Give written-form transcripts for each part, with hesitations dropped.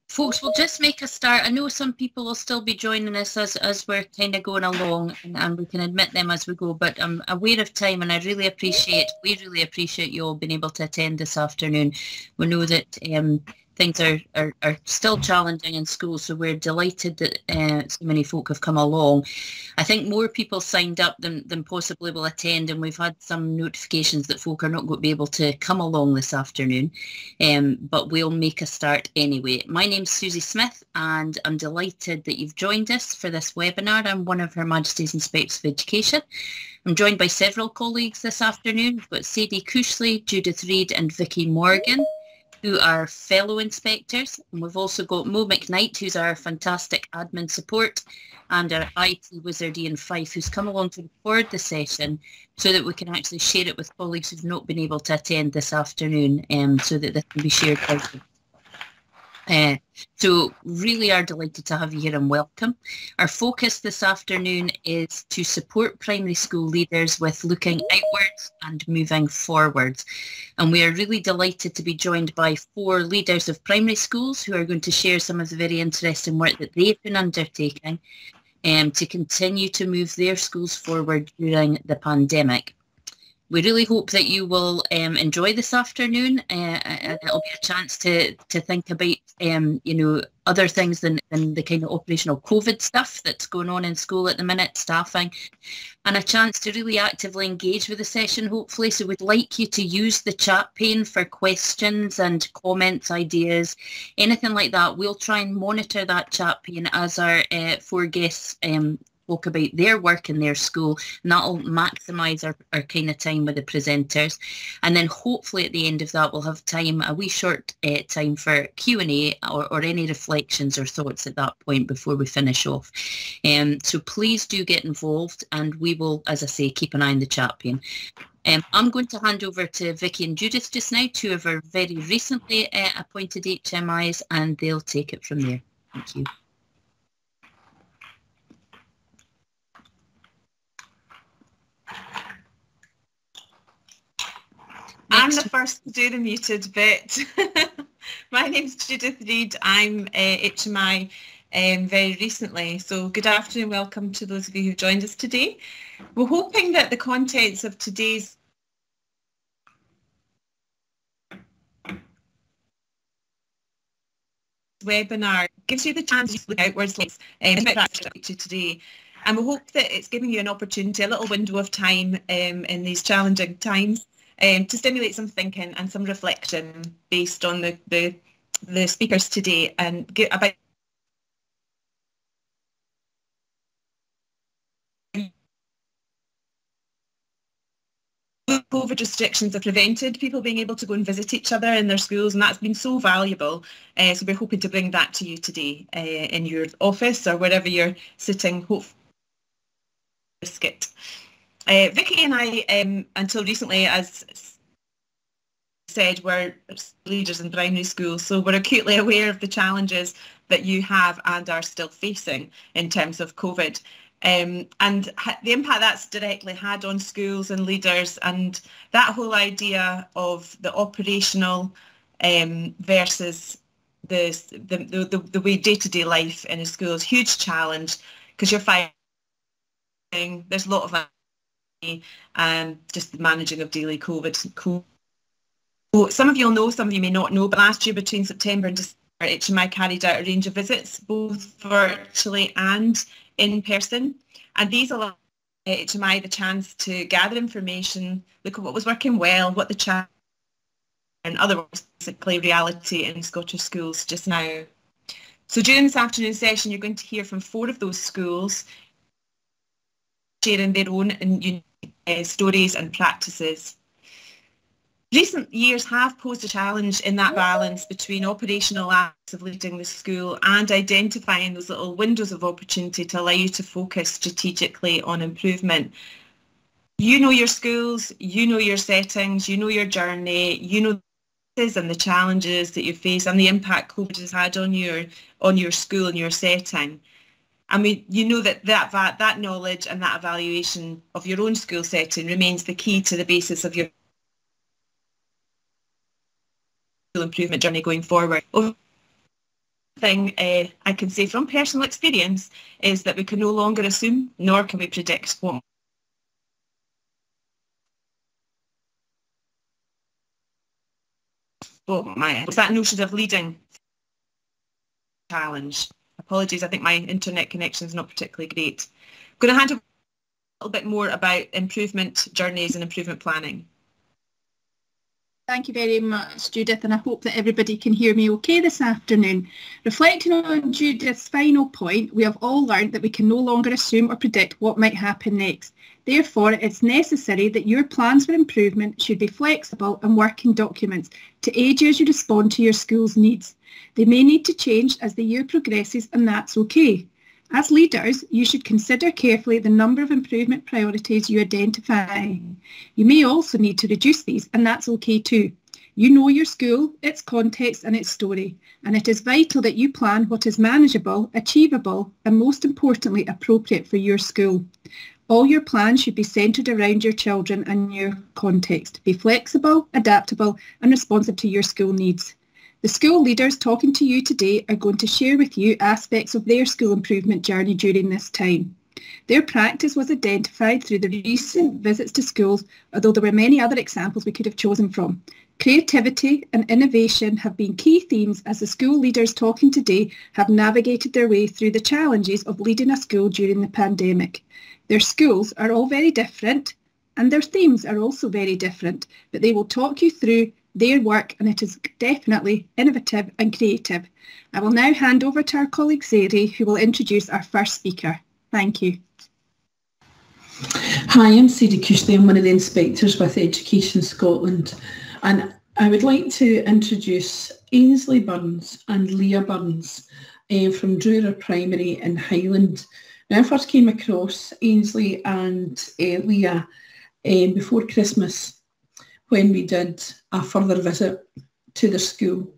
Folks, we'll just make a start. I know some people will still be joining us as we're kind of going along, and we can admit them as we go, but I'm aware of time, and we really appreciate you all being able to attend this afternoon. We know that things are still challenging in school, so we're delighted that so many folk have come along. I think more people signed up than possibly will attend, and we've had some notifications that folk are not going to be able to come along this afternoon, but we'll make a start anyway. My name's Susie Smith, and I'm delighted that you've joined us for this webinar. I'm one of Her Majesty's Inspectors of Education. I'm joined by several colleagues this afternoon. We've got Sadie Cushley, Judith Reed and Vicky Morgan, who are fellow inspectors. And we've also got Mo McKnight, who's our fantastic admin support, and our IT wizard Ian Fife, who's come along to record the session so that we can actually share it with colleagues who've not been able to attend this afternoon, so that this can be shared widely. So really are delighted to have you here and welcome. Our focus this afternoon is to support primary school leaders with looking outwards and moving forwards. And we are really delighted to be joined by 4 leaders of primary schools who are going to share some of the very interesting work that they've been undertaking to continue to move their schools forward during the pandemic. We really hope that you will enjoy this afternoon, and it'll be a chance to think about other things than the kind of operational COVID stuff that's going on in school at the minute, staffing, and a chance to really actively engage with the session, hopefully. So we'd like you to use the chat pane for questions and comments, ideas, anything like that. We'll try and monitor that chat pane as our 4 guests talk about their work in their school, and that'll maximise our kind of time with the presenters. And then hopefully at the end of that we'll have time, a wee short time for Q&A or any reflections or thoughts at that point before we finish off. So please do get involved, and we will, as I say, keep an eye on the chat pane. I'm going to hand over to Vicky and Judith just now, 2 of our very recently appointed HMIs, and they'll take it from there. Thank you. I'm the first to do the muted bit. My name's Judith Reed. I'm HMI very recently. So good afternoon, welcome to those of you who've joined us today. We're hoping that the contents of today's webinar gives you the chance to look outwards to today. And we hope that it's giving you an opportunity, a little window of time in these challenging times, to stimulate some thinking and some reflection based on the speakers today, and get about COVID restrictions have prevented people being able to go and visit each other in their schools, and that's been so valuable. So we're hoping to bring that to you today in your office or wherever you're sitting, hopefully. Vicky and I, until recently, as said, were leaders in primary schools, so we're acutely aware of the challenges that you have and are still facing in terms of COVID, and the impact that's directly had on schools and leaders, and that whole idea of the operational versus the way day-to-day life in a school is a huge challenge, because you're finding there's a lot of just the managing of daily COVID. Some of you will know, some of you may not know, but last year between September and December, HMI carried out a range of visits, both virtually and in person. And these allow HMI the chance to gather information, look at what was working well, what the challenge, and other basically reality in Scottish schools just now. So during this afternoon session, you're going to hear from 4 of those schools, sharing their own unique stories and practices. Recent years have posed a challenge in that balance between operational acts of leading the school and identifying those little windows of opportunity to allow you to focus strategically on improvement. You know your schools, you know your settings, you know your journey, you know and the challenges that you face and the impact COVID has had on your school and your setting. And you know that knowledge and that evaluation of your own school setting remains the key to the basis of your improvement journey going forward. Over thing I can say from personal experience is that we can no longer assume, nor can we predict what was that notion of leading challenge. Apologies, I think my internet connection is not particularly great. I'm going to hand over a little bit more about improvement journeys and improvement planning. Thank you very much, Judith, and I hope that everybody can hear me okay this afternoon. Reflecting on Judith's final point, we have all learned that we can no longer assume or predict what might happen next. Therefore, it's necessary that your plans for improvement should be flexible and working documents to aid you as you respond to your school's needs. They may need to change as the year progresses, and that's okay. As leaders, you should consider carefully the number of improvement priorities you identify. You may also need to reduce these, and that's okay too. You know your school, its context and its story, and it is vital that you plan what is manageable, achievable, and most importantly, appropriate for your school. All your plans should be centred around your children and your context. Be flexible, adaptable, and responsive to your school needs. The school leaders talking to you today are going to share with you aspects of their school improvement journey during this time. Their practice was identified through the recent visits to schools, although there were many other examples we could have chosen from. Creativity and innovation have been key themes as the school leaders talking today have navigated their way through the challenges of leading a school during the pandemic. Their schools are all very different and their themes are also very different, but they will talk you through their work, and it is definitely innovative and creative. I will now hand over to our colleague Zeri, who will introduce our first speaker. Thank you. Hi, I'm Sadie Cushley. I'm one of the inspectors with Education Scotland, and I would like to introduce Ainsley Burns and Leah Burns from Drura Primary in Highland. Now, I first came across Ainsley and Leah before Christmas, when we did a further visit to the school.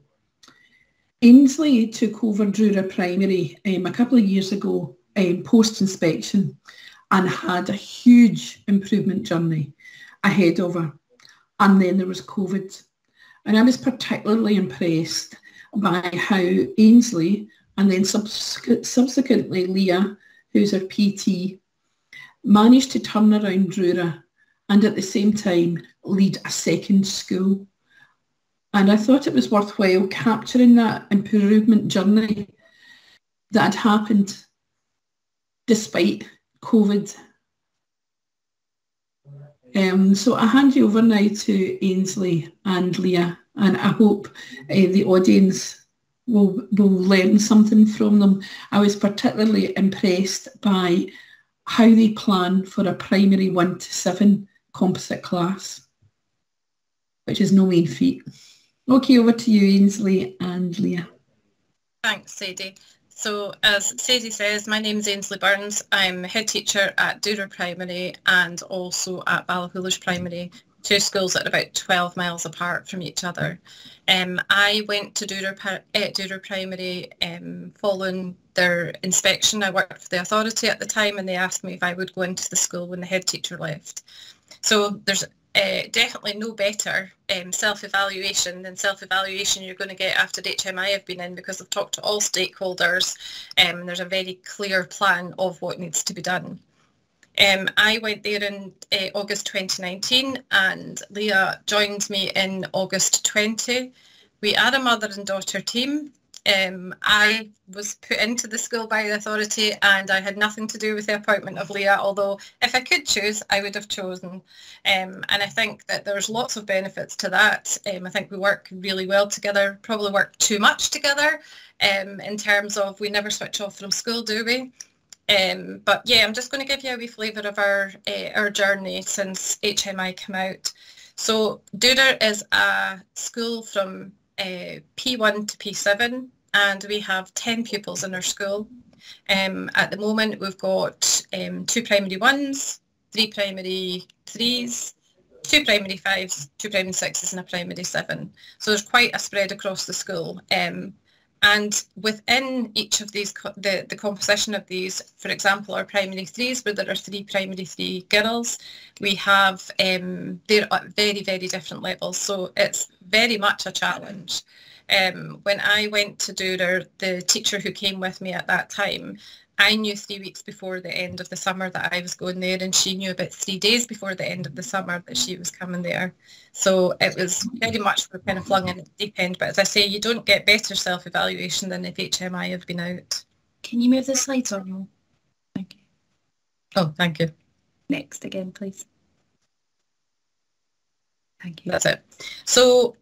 Ainsley took over Drura Primary a couple of years ago post-inspection and had a huge improvement journey ahead of her. And then there was COVID. And I was particularly impressed by how Ainsley and then subsequently Leah, who's her PT, managed to turn around Drura and at the same time lead a second school. And I thought it was worthwhile capturing that improvement journey that had happened despite COVID. So I hand you over now to Ainsley and Leah, and I hope the audience will learn something from them. I was particularly impressed by how they plan for a primary 1 to 7 composite class, which is no mean feat. Okay, over to you, Ainsley and Leah. Thanks, Sadie. So as Sadie says, my name is Ainsley Burns. I'm head teacher at Drura Primary and also at Ballachulish Primary, two schools that are about 12 miles apart from each other. I went to Drura Primary following their inspection. I worked for the authority at the time and they asked me if I would go into the school when the head teacher left. So there's definitely no better self-evaluation than self-evaluation you're going to get after HMI have been in, because I've talked to all stakeholders and there's a very clear plan of what needs to be done. I went there in August 2019 and Leah joined me in August 20. We are a mother and daughter team. I was put into the school by the authority and I had nothing to do with the appointment of Leah, although if I could choose, I would have chosen. And I think that there's lots of benefits to that. I think we work really well together, probably work too much together in terms of we never switch off from school, do we? But yeah, I'm just going to give you a wee flavour of our journey since HMI came out. So Drura is a school from P1 to P7 and we have 10 pupils in our school. At the moment we've got 2 primary 1s, 3 primary 3s, 2 primary 5s, 2 primary 6s and a primary 7. So there's quite a spread across the school. And within each of these, the composition of these, for example, our primary 3s, where there are 3 primary 3 girls, we have, they're at very, very different levels. So it's very much a challenge. When I went to Doura, the teacher who came with me at that time, I knew 3 weeks before the end of the summer that I was going there, and she knew about 3 days before the end of the summer that she was coming there. So it was very much we're kind of flung in at the deep end. But as I say, you don't get better self-evaluation than if HMI have been out. Can you move the slides on? Thank you. Oh, thank you. Next again, please. Thank you. That's it. So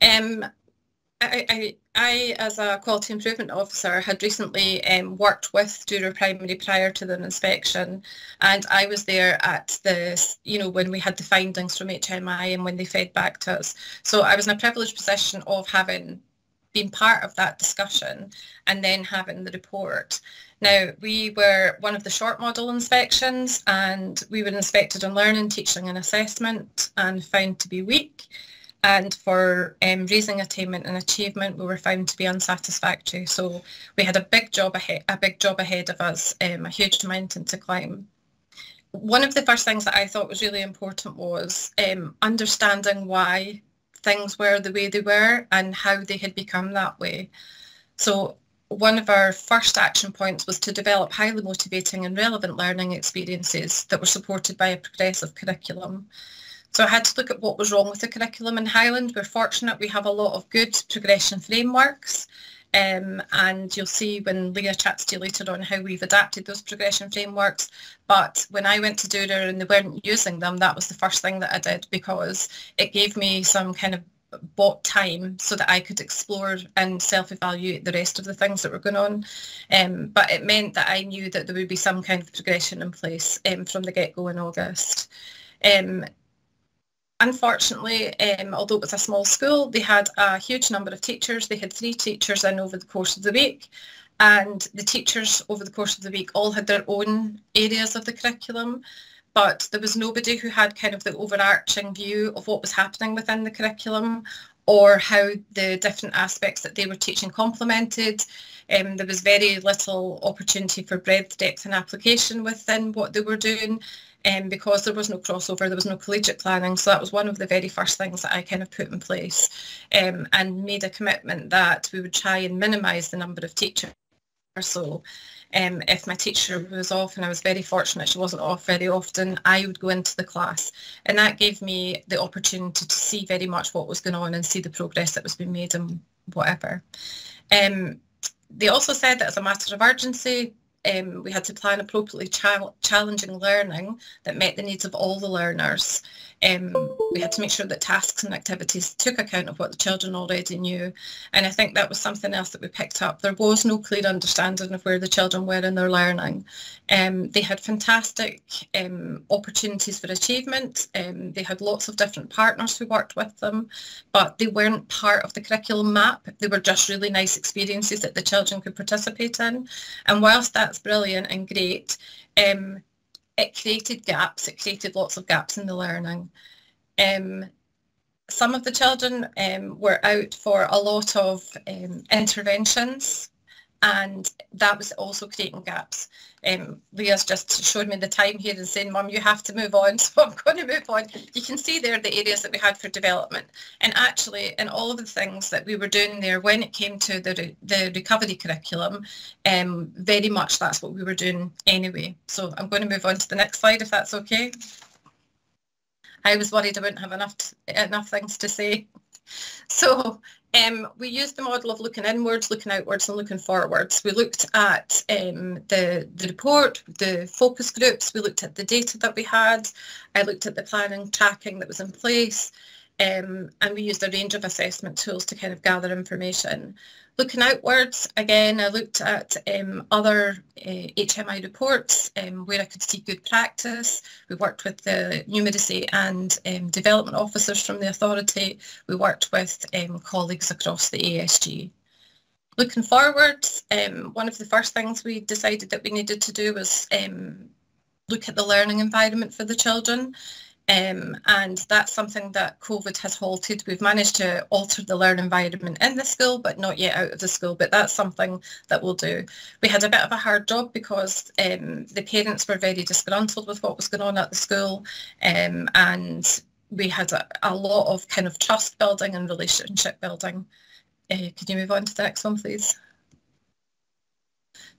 I, as a quality improvement officer, had recently worked with Doura Primary prior to their inspection, and I was there at the, when we had the findings from HMI and when they fed back to us. So I was in a privileged position of having been part of that discussion and then having the report. Now, we were one of the short model inspections, and we were inspected on learning, teaching and assessment and found to be weak. And for raising attainment and achievement, we were found to be unsatisfactory. So we had a big job ahead of us, a huge mountain to climb. One of the first things that I thought was really important was understanding why things were the way they were and how they had become that way. So one of our first action points was to develop highly motivating and relevant learning experiences that were supported by a progressive curriculum. So I had to look at what was wrong with the curriculum in Highland. We're fortunate we have a lot of good progression frameworks, and you'll see when Leah chats to you later on how we've adapted those progression frameworks. But when I went to Doura and they weren't using them, that was the first thing that I did, because it gave me some kind of bought time so that I could explore and self-evaluate the rest of the things that were going on. But it meant that I knew that there would be some kind of progression in place from the get-go in August. Unfortunately, although it was a small school, they had a huge number of teachers. They had 3 teachers in over the course of the week, and the teachers over the course of the week all had their own areas of the curriculum, but there was nobody who had kind of the overarching view of what was happening within the curriculum or how the different aspects that they were teaching complemented. There was very little opportunity for breadth, depth and application within what they were doing. Because there was no crossover, there was no collegiate planning. So that was one of the very first things that I kind of put in place, and made a commitment that we would try and minimise the number of teachers. So if my teacher was off, and I was very fortunate she wasn't off very often, I would go into the class, and that gave me the opportunity to see very much what was going on and see the progress that was being made and whatever. They also said that as a matter of urgency, we had to plan appropriately challenging learning that met the needs of all the learners. We had to make sure that tasks and activities took account of what the children already knew. And I think that was something else that we picked up. There was no clear understanding of where the children were in their learning. They had fantastic opportunities for achievement. They had lots of different partners who worked with them, but they weren't part of the curriculum map. They were just really nice experiences that the children could participate in. And whilst that's brilliant and great, it created gaps. It created lots of gaps in the learning. Some of the children were out for a lot of interventions, and that was also creating gaps. Leah's just showed me the time here and saying, Mum, you have to move on, so I'm going to move on. You can see there the areas that we had for development. And actually, in all of the things that we were doing there, when it came to the recovery curriculum, very much that's what we were doing anyway. So I'm going to move on to the next slide, if that's okay. I was worried I wouldn't have enough things to say. So we used the model of looking inwards, looking outwards and looking forwards. We looked at the report, the focus groups, we looked at the data that we had, I looked at the planning tracking that was in place, and we used a range of assessment tools to kind of gather information. Looking outwards, again, I looked at other HMI reports where I could see good practice. We worked with the numeracy and development officers from the authority. We worked with colleagues across the ASG. Looking forwards, one of the first things we decided that we needed to do was look at the learning environment for the children. And that's something that COVID has halted. We've managed to alter the learning environment in the school, but not yet out of the school. But that's something that we'll do. We had a bit of a hard job because the parents were very disgruntled with what was going on at the school, and we had a lot of kind of trust building and relationship building Could you move on to the next one, please?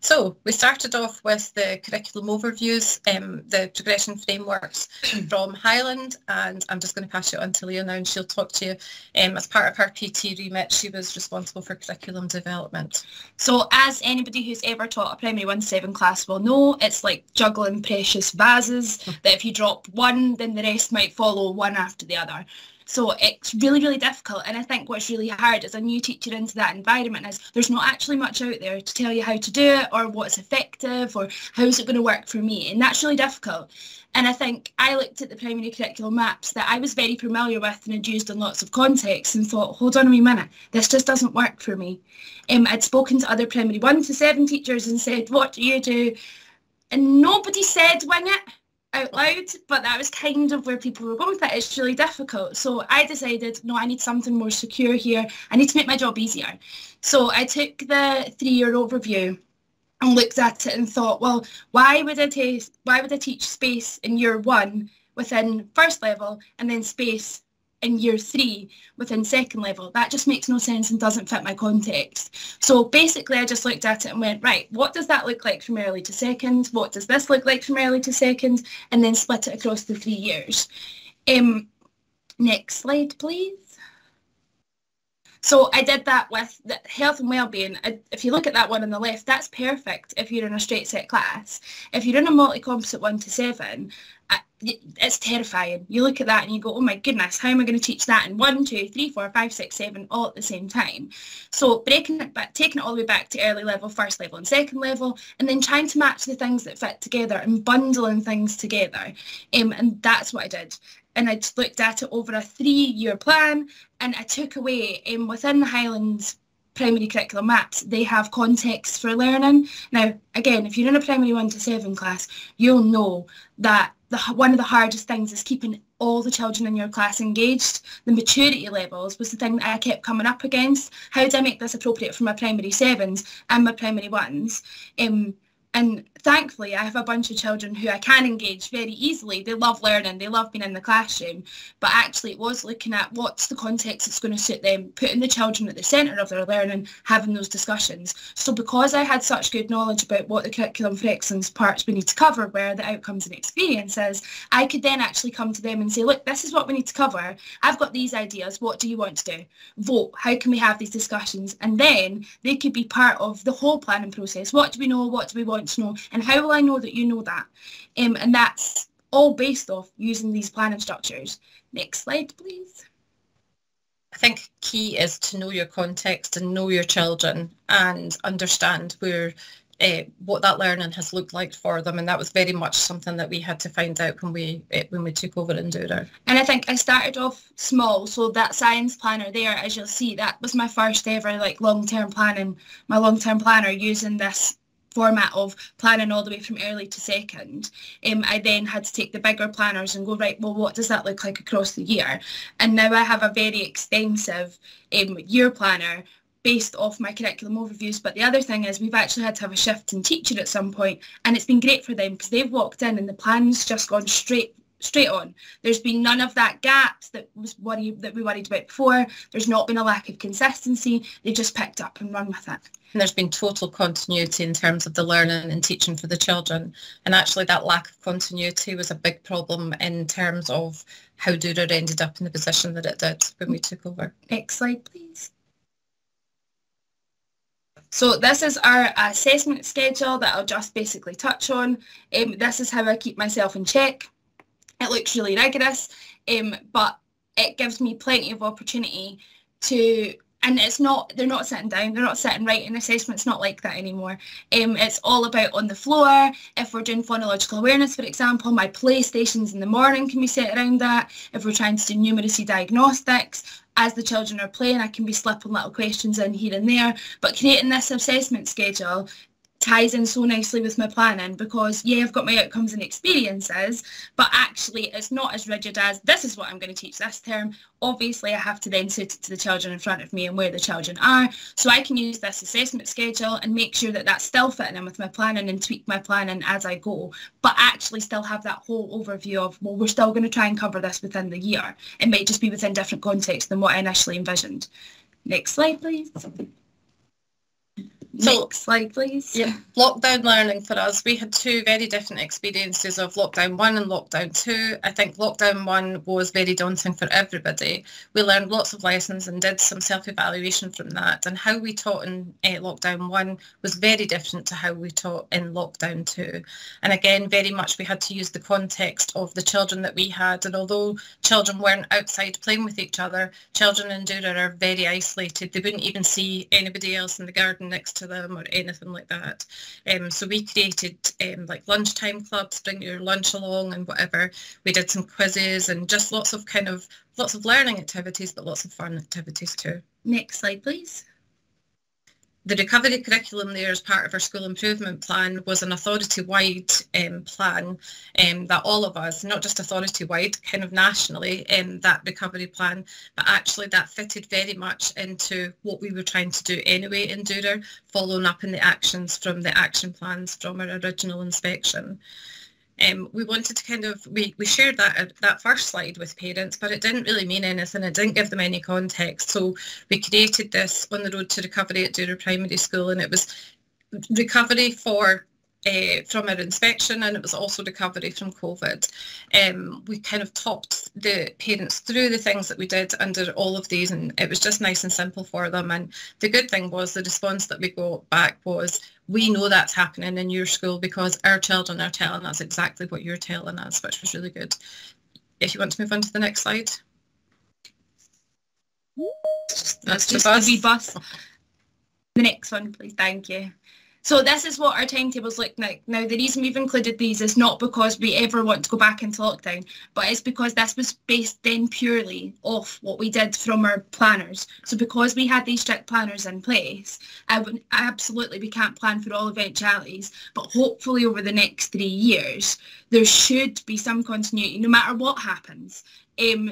So we started off with the curriculum overviews, the progression frameworks from Highland, and I'm just going to pass you on to Leah now, and she'll talk to you. As part of her PT remit, she was responsible for curriculum development. So as anybody who's ever taught a primary 1 to 7 class will know, it's like juggling precious vases, that if you drop one, then the rest might follow one after the other. So it's really, really difficult. And I think what's really hard as a new teacher into that environment is there's not actually much out there to tell you how to do it or what's effective or how's it going to work for me. And that's really difficult. And I think I looked at the primary curriculum maps that I was very familiar with and had used in lots of contexts and thought, hold on a wee minute, this just doesn't work for me. I'd spoken to other primary 1 to 7 teachers and said, what do you do? And nobody said wing it out loud, but that was kind of where people were going with it. It's really difficult. So I decided, no, I need something more secure here. I need to make my job easier. So I took the 3-year overview and looked at it and thought, well, why would I teach space in year 1 within first level and then space in year 3 within second level? That just makes no sense and doesn't fit my context. So basically I just looked at it and went, right, what does that look like from early to second? What does this look like from early to second? And then split it across the 3 years. Next slide, please. So I did that with the health and wellbeing. If you look at that one on the left, that's perfect if you're in a straight set class. If you're in a multi-composite 1 to 7, it's terrifying. You look at that and you go, oh my goodness, how am I going to teach that in 1, 2, 3, 4, 5, 6, 7 all at the same time? So breaking it back, taking it all the way back to early level, first level and second level, and then trying to match the things that fit together and bundling things together. And that's what I did. And I just looked at it over a 3-year plan, and I took away, within the Highlands primary curriculum maps, they have context for learning. Now, again, if you're in a primary 1 to 7 class, you'll know that one of the hardest things is keeping all the children in your class engaged. The maturity levels was the thing that I kept coming up against. How do I make this appropriate for my primary 7s and my primary 1s? And thankfully, I have a bunch of children who I can engage very easily. They love learning. They love being in the classroom. But actually, it was looking at what's the context that's going to suit them, putting the children at the centre of their learning, having those discussions. So because I had such good knowledge about what the curriculum for excellence parts we need to cover, where the outcomes and experiences, I could then actually come to them and say, look, this is what we need to cover. I've got these ideas. What do you want to do? Vote. How can we have these discussions? And then they could be part of the whole planning process. What do we know? What do we want to know? And how will I know that you know that? And that's all based off using these planning structures. Next slide, please. I think key is to know your context and know your children and understand where what that learning has looked like for them, and that was very much something that we had to find out when we took over in Doura. And I think I started off small, so that science planner there, as you'll see, that was my first ever like long-term planning, my long-term planner using this format of planning all the way from early to second. I then had to take the bigger planners and go, right, well, what does that look like across the year? And now I have a very extensive year planner based off my curriculum overviews. But the other thing is we've actually had to have a shift in teacher at some point, and it's been great for them because they've walked in and the plan's just gone straight on. There's been none of that gaps that we worried about before. There's not been a lack of consistency. They just picked up and run with it. And there's been total continuity in terms of the learning and teaching for the children. And actually that lack of continuity was a big problem in terms of how Doura ended up in the position that it did when we took over. Next slide, please. So this is our assessment schedule that I'll just basically touch on. This is how I keep myself in check. It looks really rigorous, but it gives me plenty of opportunity to, and they're not sitting down, they're not sitting writing assessments, not like that anymore. It's all about on the floor. If we're doing phonological awareness, for example, my play stations in the morning can be set around that. If we're trying to do numeracy diagnostics, as the children are playing, I can be slipping little questions in here and there. But creating this assessment schedule ties in so nicely with my planning because, yeah, I've got my outcomes and experiences, but actually it's not as rigid as this is what I'm going to teach this term. Obviously, I have to then suit it to the children in front of me and where the children are. So I can use this assessment schedule and make sure that that's still fitting in with my planning and tweak my planning as I go, but actually still have that whole overview of, well, we're still going to try and cover this within the year. It might just be within different contexts than what I initially envisioned. Next slide, please. So, Next slide, please. Yeah, lockdown learning for us, we had two very different experiences of lockdown 1 and lockdown 2. I think lockdown 1 was very daunting for everybody. We learned lots of lessons and did some self-evaluation from that, and how we taught in lockdown 1 was very different to how we taught in lockdown 2. And again, very much we had to use the context of the children that we had, and although children weren't outside playing with each other, children in Doura are very isolated. They wouldn't even see anybody else in the garden next to them or anything like that. So we created like lunchtime clubs, bring your lunch along and whatever. We did some quizzes and just lots of learning activities, but lots of fun activities too. Next slide, please. The recovery curriculum there as part of our school improvement plan was an authority-wide plan that all of us, not just authority-wide, kind of nationally, that recovery plan, but actually that fitted very much into what we were trying to do anyway in Doura, following up in the actions from the action plans from our original inspection. We wanted to kind of, we shared that first slide with parents, but it didn't really mean anything. It didn't give them any context. So we created this On the Road to Recovery at Doura Primary School, and it was recovery from our inspection, and it was also recovery from COVID. We kind of talked the parents through the things that we did under all of these, and it was just nice and simple for them. And the good thing was the response that we got back was, we know that's happening in your school because our children are telling us exactly what you're telling us, which was really good. If you want to move on to the next slide. That's just a wee bus. The next one, please. Thank you. So this is what our timetables look like. Now, the reason we've included these is not because we ever want to go back into lockdown, but it's because this was based then purely off what we did from our planners. So because we had these strict planners in place, absolutely we can't plan for all eventualities, but hopefully over the next 3 years, there should be some continuity no matter what happens.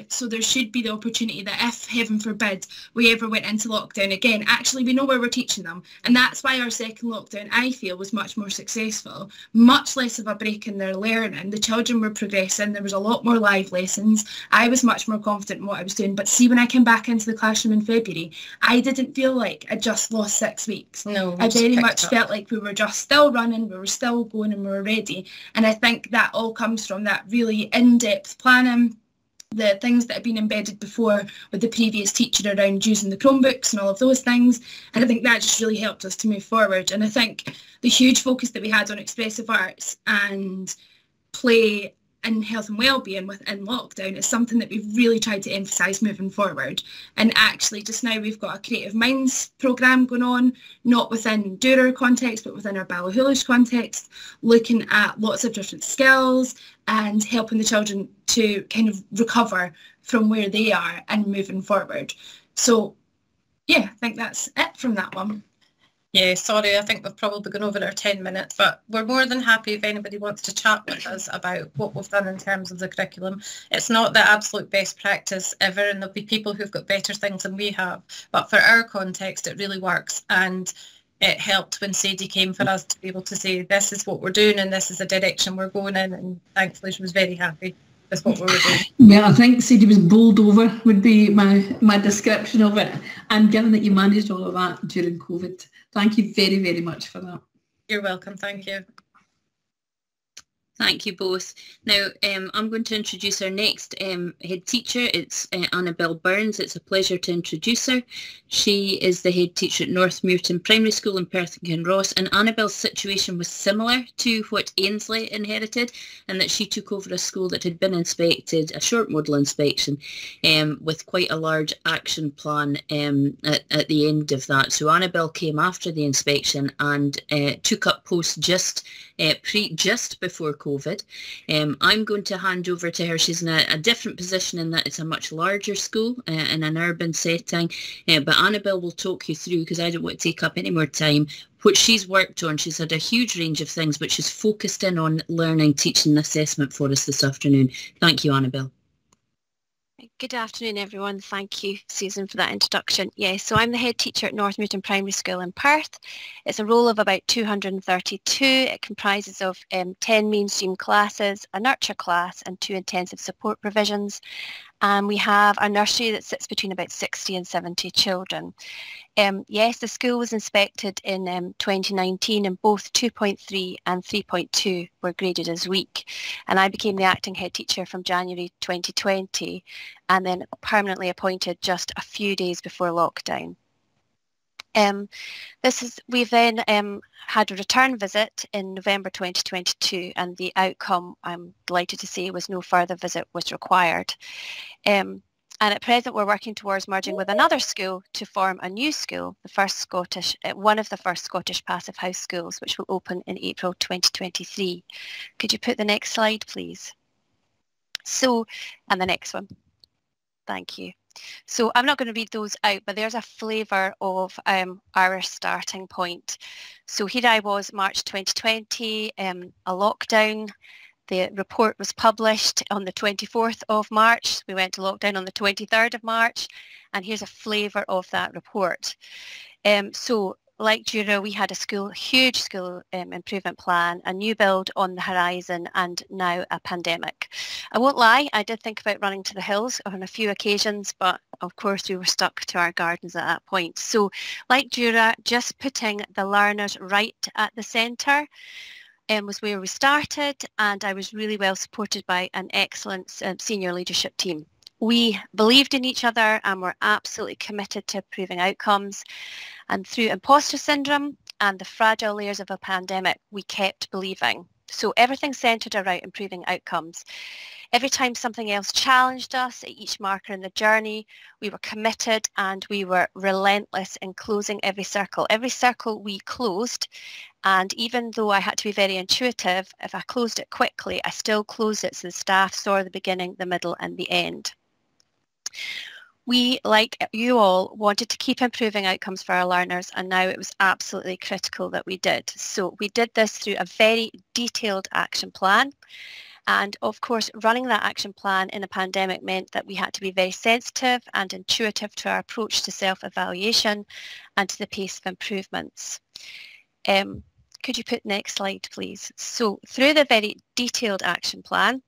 So there should be the opportunity that if, heaven forbid, we ever went into lockdown again, actually we know where we're teaching them. And that's why our second lockdown, I feel, was much more successful, much less of a break in their learning. The children were progressing, there was a lot more live lessons. I was much more confident in what I was doing. But see, when I came back into the classroom in February, I didn't feel like I just lost 6 weeks. No, I very much felt like we were just still running, we were still going and we were ready. And I think that all comes from that really in-depth planning, the things that have been embedded before with the previous teacher around using the Chromebooks and all of those things. And I think that just really helped us to move forward. And I think the huge focus that we had on expressive arts and play and health and wellbeing within lockdown is something that we've really tried to emphasise moving forward. And actually just now we've got a Creative Minds programme going on, not within Doura context, but within our Ballachulish context, looking at lots of different skills and helping the children to kind of recover from where they are and moving forward. So yeah, I think that's it from that one. Yeah, sorry, I think we've probably gone over our 10 minutes, but we're more than happy if anybody wants to chat with us about what we've done in terms of the curriculum. It's not the absolute best practice ever, and there'll be people who've got better things than we have, but for our context, it really works. And it helped when Sadie came for us to be able to say, this is what we're doing and this is the direction we're going in, and thankfully she was very happy with what we were doing. Yeah, I think Sadie was bowled over would be my description of it, and given that you managed all of that during COVID, thank you very, very much for that. You're welcome, thank you. Thank you both. Now, I'm going to introduce our next head teacher. It's Annabelle Burns. It's a pleasure to introduce her. She is the head teacher at North Muirton Primary School in Perth and Kinross, and Annabelle's situation was similar to what Ainsley inherited, and that she took over a school that had been inspected, a short model inspection, with quite a large action plan at the end of that. So Annabelle came after the inspection and took up post just before COVID. I'm going to hand over to her. She's in a different position in that it's a much larger school in an urban setting, but Annabelle will talk you through, because I don't want to take up any more time, what she's worked on. She's had a huge range of things, but she's focused in on learning, teaching and assessment for us this afternoon. Thank you, Annabelle. Good afternoon, everyone. Thank you, Susan, for that introduction. Yes, so I'm the head teacher at Northmewton Primary School in Perth. It's a role of about 232. It comprises of 10 mainstream classes, a nurture class and 2 intensive support provisions. And we have a nursery that sits between about 60 and 70 children. Yes, the school was inspected in 2019 and both 2.3 and 3.2 were graded as weak. And I became the acting head teacher from January 2020 and then permanently appointed just a few days before lockdown. We've then had a return visit in November 2022 and the outcome, I'm delighted to say, was no further visit was required. And at present we're working towards merging with another school to form a new school, one of the first Scottish passive house schools, which will open in April 2023. Could you put the next slide, please? So, and the next one. Thank you. So I'm not going to read those out, but there's a flavour of our starting point. So here I was, March 2020, a lockdown. The report was published on the 24th of March. We went to lockdown on the 23rd of March, and here's a flavour of that report. So like Jura, we had a huge school improvement plan, a new build on the horizon, and now a pandemic. I won't lie, I did think about running to the hills on a few occasions, but of course we were stuck to our gardens at that point. So like Jura, just putting the learners right at the centre was where we started, and I was really well supported by an excellent senior leadership team. We believed in each other and were absolutely committed to improving outcomes. And through imposter syndrome and the fragile layers of a pandemic, we kept believing. So everything centred around improving outcomes. Every time something else challenged us at each marker in the journey, we were committed and we were relentless in closing every circle. Every circle we closed, and even though I had to be very intuitive, if I closed it quickly, I still closed it so the staff saw the beginning, the middle and the end. We, like you all, wanted to keep improving outcomes for our learners, and now it was absolutely critical that we did. So we did this through a very detailed action plan. And of course, running that action plan in a pandemic meant that we had to be very sensitive and intuitive to our approach to self-evaluation and to the pace of improvements. Could you put next slide, please? So through the very detailed action plan,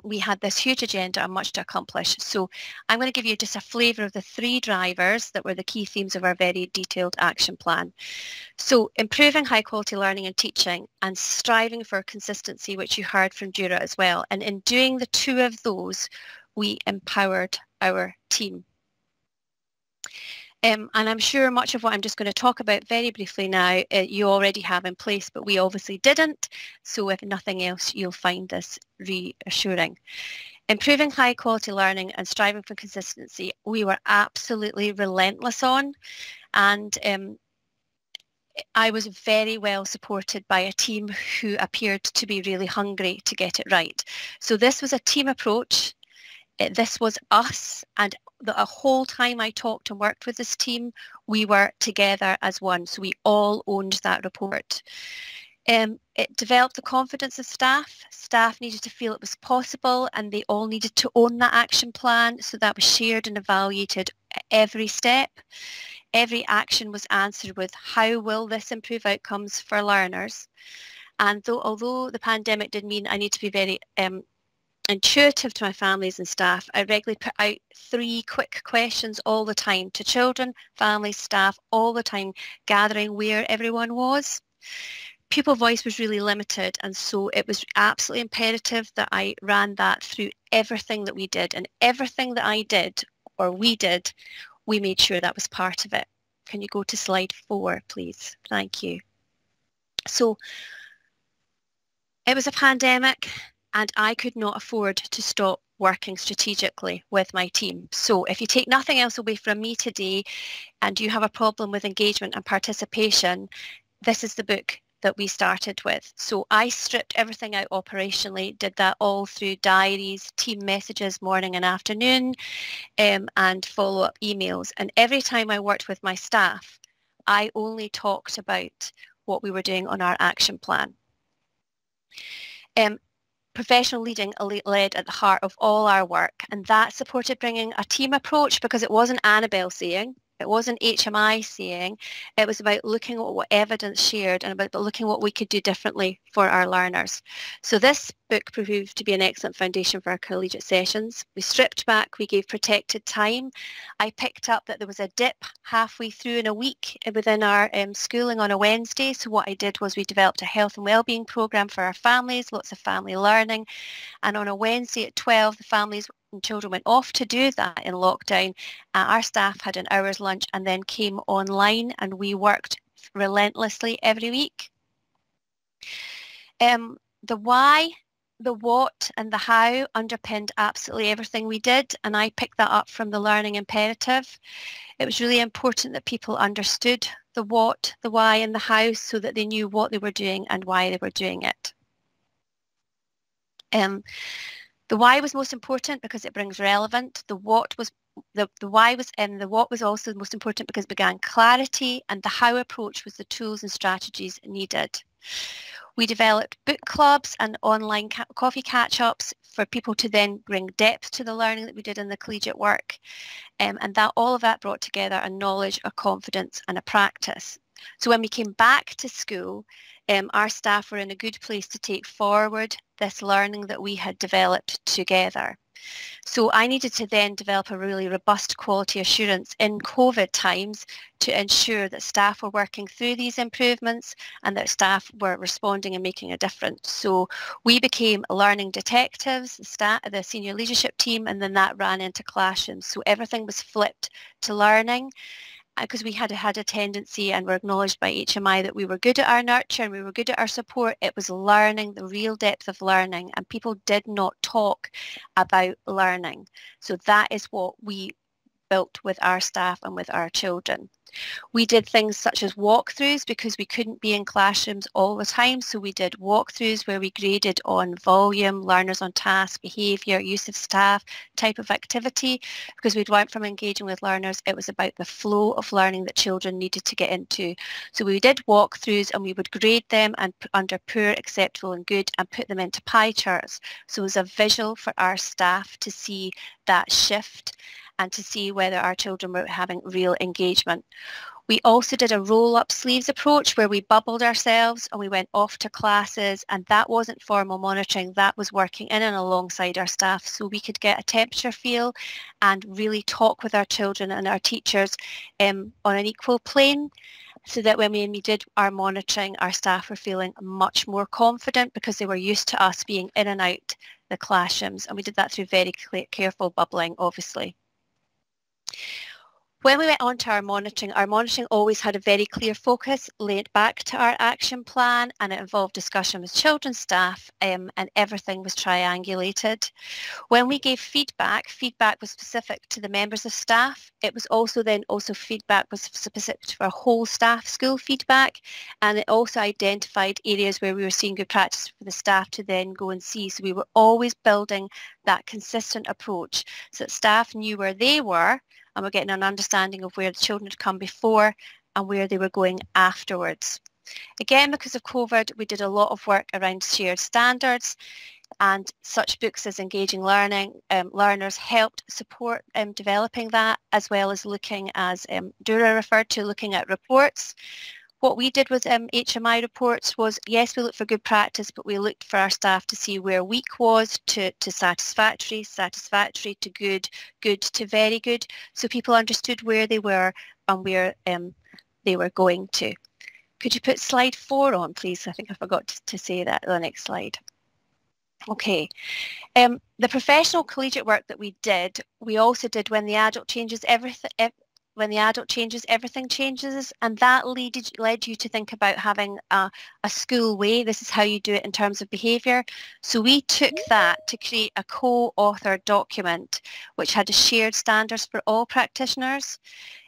we had this huge agenda and much to accomplish. So I'm going to give you just a flavour of the 3 drivers that were the key themes of our very detailed action plan. So improving high quality learning and teaching and striving for consistency, which you heard from Jura as well. And in doing the 2 of those, we empowered our team. And I'm sure much of what I'm just going to talk about very briefly now, you already have in place, but we obviously didn't. So if nothing else, you'll find this reassuring. Improving high quality learning and striving for consistency, we were absolutely relentless on. And I was very well supported by a team who appeared to be really hungry to get it right. So this was a team approach. This was us, and the whole time I talked and worked with this team, we were together as one. So we all owned that report. It developed the confidence of staff. Staff needed to feel it was possible, and they all needed to own that action plan. So that was shared and evaluated at every step. Every action was answered with, how will this improve outcomes for learners? And although the pandemic did mean I need to be very intuitive to my families and staff, I regularly put out 3 quick questions all the time to children, families, staff, all the time, gathering where everyone was. Pupil voice was really limited, and so it was absolutely imperative that I ran that through everything that we did, and everything that I did, or we did, we made sure that was part of it. Can you go to slide 4, please? Thank you. So it was a pandemic, and I could not afford to stop working strategically with my team. So if you take nothing else away from me today and you have a problem with engagement and participation, this is the book that we started with. So I stripped everything out operationally, did that all through diaries, team messages, morning and afternoon, and follow-up emails. And every time I worked with my staff, I only talked about what we were doing on our action plan. professional leading led at the heart of all our work, and that supported bringing a team approach, because it wasn't Annabelle saying, it wasn't HMI saying, it was about looking at what evidence shared and about looking at what we could do differently for our learners. So this book proved to be an excellent foundation for our collegiate sessions. We stripped back, we gave protected time. I picked up that there was a dip halfway through in a week within our schooling on a Wednesday. So what I did was we developed a health and wellbeing programme for our families, lots of family learning. And on a Wednesday at 12, the families and children went off to do that in lockdown. Our staff had an hour's lunch and then came online, and we worked relentlessly every week. The why, the what and the how underpinned absolutely everything we did, and I picked that up from the learning imperative. It was really important that people understood the what, the why and the how, so that they knew what they were doing and why they were doing it. The why was most important because it brings relevant. The what was the why was the what was also most important because it began clarity, and the how approach was the tools and strategies needed. We developed book clubs and online coffee catch-ups for people to then bring depth to the learning that we did in the collegiate work, and that all of that brought together a knowledge, a confidence and a practice. So when we came back to school, our staff were in a good place to take forward this learning that we had developed together. So I needed to then develop a really robust quality assurance in COVID times to ensure that staff were working through these improvements and that staff were responding and making a difference. So we became learning detectives, the senior leadership team, and then that ran into classrooms. So everything was flipped to learning, because we had a tendency, and were acknowledged by HMI, that we were good at our nurture and we were good at our support. It was learning, the real depth of learning, and people did not talk about learning. So that is what we built with our staff and with our children. We did things such as walkthroughs because we couldn't be in classrooms all the time. So we did walkthroughs where we graded on volume, learners on task, behaviour, use of staff, type of activity, because we'd went from engaging with learners, it was about the flow of learning that children needed to get into. So we did walkthroughs and we would grade them and under poor, acceptable and good, and put them into pie charts. So it was a visual for our staff to see that shift and to see whether our children were having real engagement. We also did a roll-up sleeves approach where we bubbled ourselves and we went off to classes, and that wasn't formal monitoring, that was working in and alongside our staff, so we could get a temperature feel and really talk with our children and our teachers on an equal plane, so that when we did our monitoring, our staff were feeling much more confident because they were used to us being in and out the classrooms, and we did that through very careful bubbling, obviously. When we went on to our monitoring always had a very clear focus, linked back to our action plan, and it involved discussion with children's staff, and everything was triangulated. When we gave feedback was specific to the members of staff. It was also feedback was specific to our whole staff school feedback, and it also identified areas where we were seeing good practice for the staff to then go and see. So we were always building that consistent approach so that staff knew where they were, and we're getting an understanding of where the children had come before and where they were going afterwards. Again, because of COVID, we did a lot of work around shared standards, and such books as Engaging Learning, learners helped support developing that, as well as looking, as Dura referred to, looking at reports. What we did with HMI reports was, yes, we looked for good practice, but we looked for our staff to see where weak was to satisfactory, satisfactory to good, good to very good, so people understood where they were and where they were going to. Could you put slide 4 on, please? I think I forgot to say that, the next slide. Okay. The professional collegiate work that we did, we also did when the adult changes everything. When the adult changes, everything changes, and that led you to think about having a school way. This is how you do it in terms of behaviour. So we took that to create a co-authored document which had shared standards for all practitioners.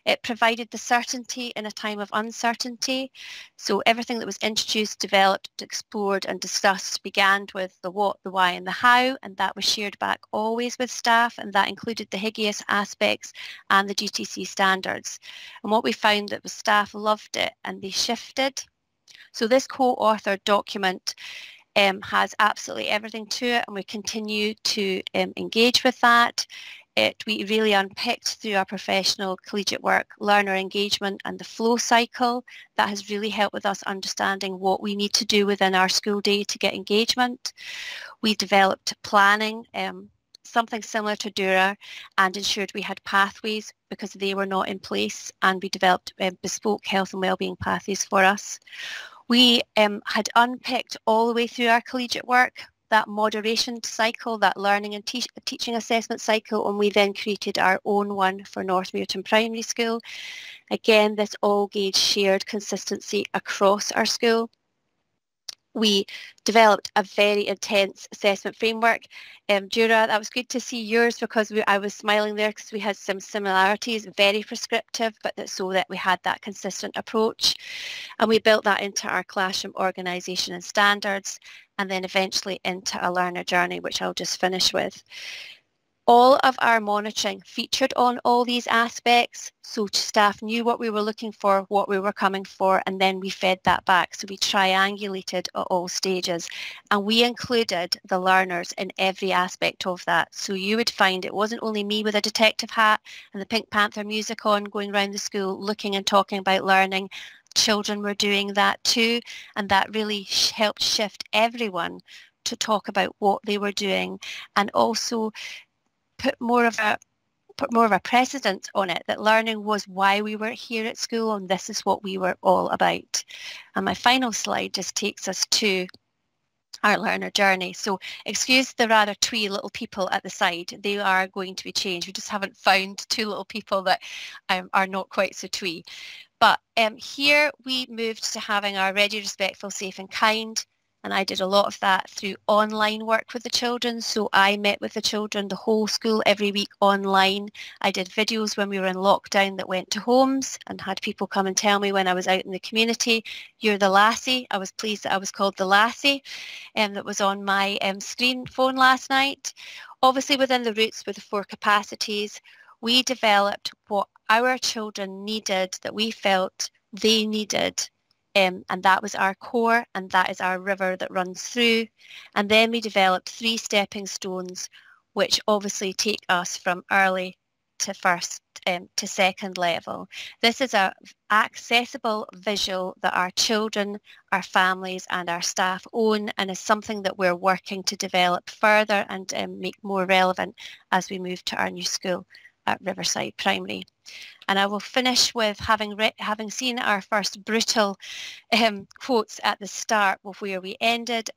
It provided the certainty in a time of uncertainty. So everything that was introduced, developed, explored and discussed began with the what, the why and the how, and that was shared back always with staff, and that included the Higgius aspects and the GTC standards. And what we found that was staff loved it and they shifted. So this co-authored document has absolutely everything to it, and we continue to engage with that. We really unpicked through our professional collegiate work learner engagement and the flow cycle. That has really helped with us understanding what we need to do within our school day to get engagement. We developed planning, something similar to Dura, and ensured we had pathways because they were not in place, and we developed bespoke health and wellbeing pathways for us. We had unpicked all the way through our collegiate work that moderation cycle, that learning and teaching assessment cycle, and we then created our own one for Northmuirton Primary School. Again, this all gauge shared consistency across our school. We developed a very intense assessment framework. Dura, that was good to see yours because I was smiling there because we had some similarities, very prescriptive, but so that we had that consistent approach. And we built that into our classroom organisation and standards, and then eventually into a learner journey, which I'll just finish with. All of our monitoring featured on all these aspects, so staff knew what we were looking for, what we were coming for, and then we fed that back. So we triangulated at all stages, and we included the learners in every aspect of that. So you would find it wasn't only me with a detective hat and the Pink Panther music on going around the school looking and talking about learning. Children were doing that too, and that really helped shift everyone to talk about what they were doing, and also put more of a precedent on it, that learning was why we were here at school, and this is what we were all about. And my final slide just takes us to our learner journey. So excuse the rather twee little people at the side. They are going to be changed. We just haven't found two little people that are not quite so twee. But here we moved to having our ready, respectful, safe and kind. And I did a lot of that through online work with the children. So I met with the children, the whole school, every week online. I did videos when we were in lockdown that went to homes and had people come and tell me when I was out in the community, you're the lassie. I was pleased that I was called the lassie, that was on my phone last night. Obviously within the roots with the 4 capacities, we developed what our children needed, that we felt they needed. And that was our core, and that is our river that runs through. And then we developed 3 stepping stones, which obviously take us from early to first to second level. This is an accessible visual that our children, our families and our staff own, and is something that we're working to develop further and make more relevant as we move to our new school at Riverside Primary. And I will finish with having seen our first brutal quotes at the start of where we ended.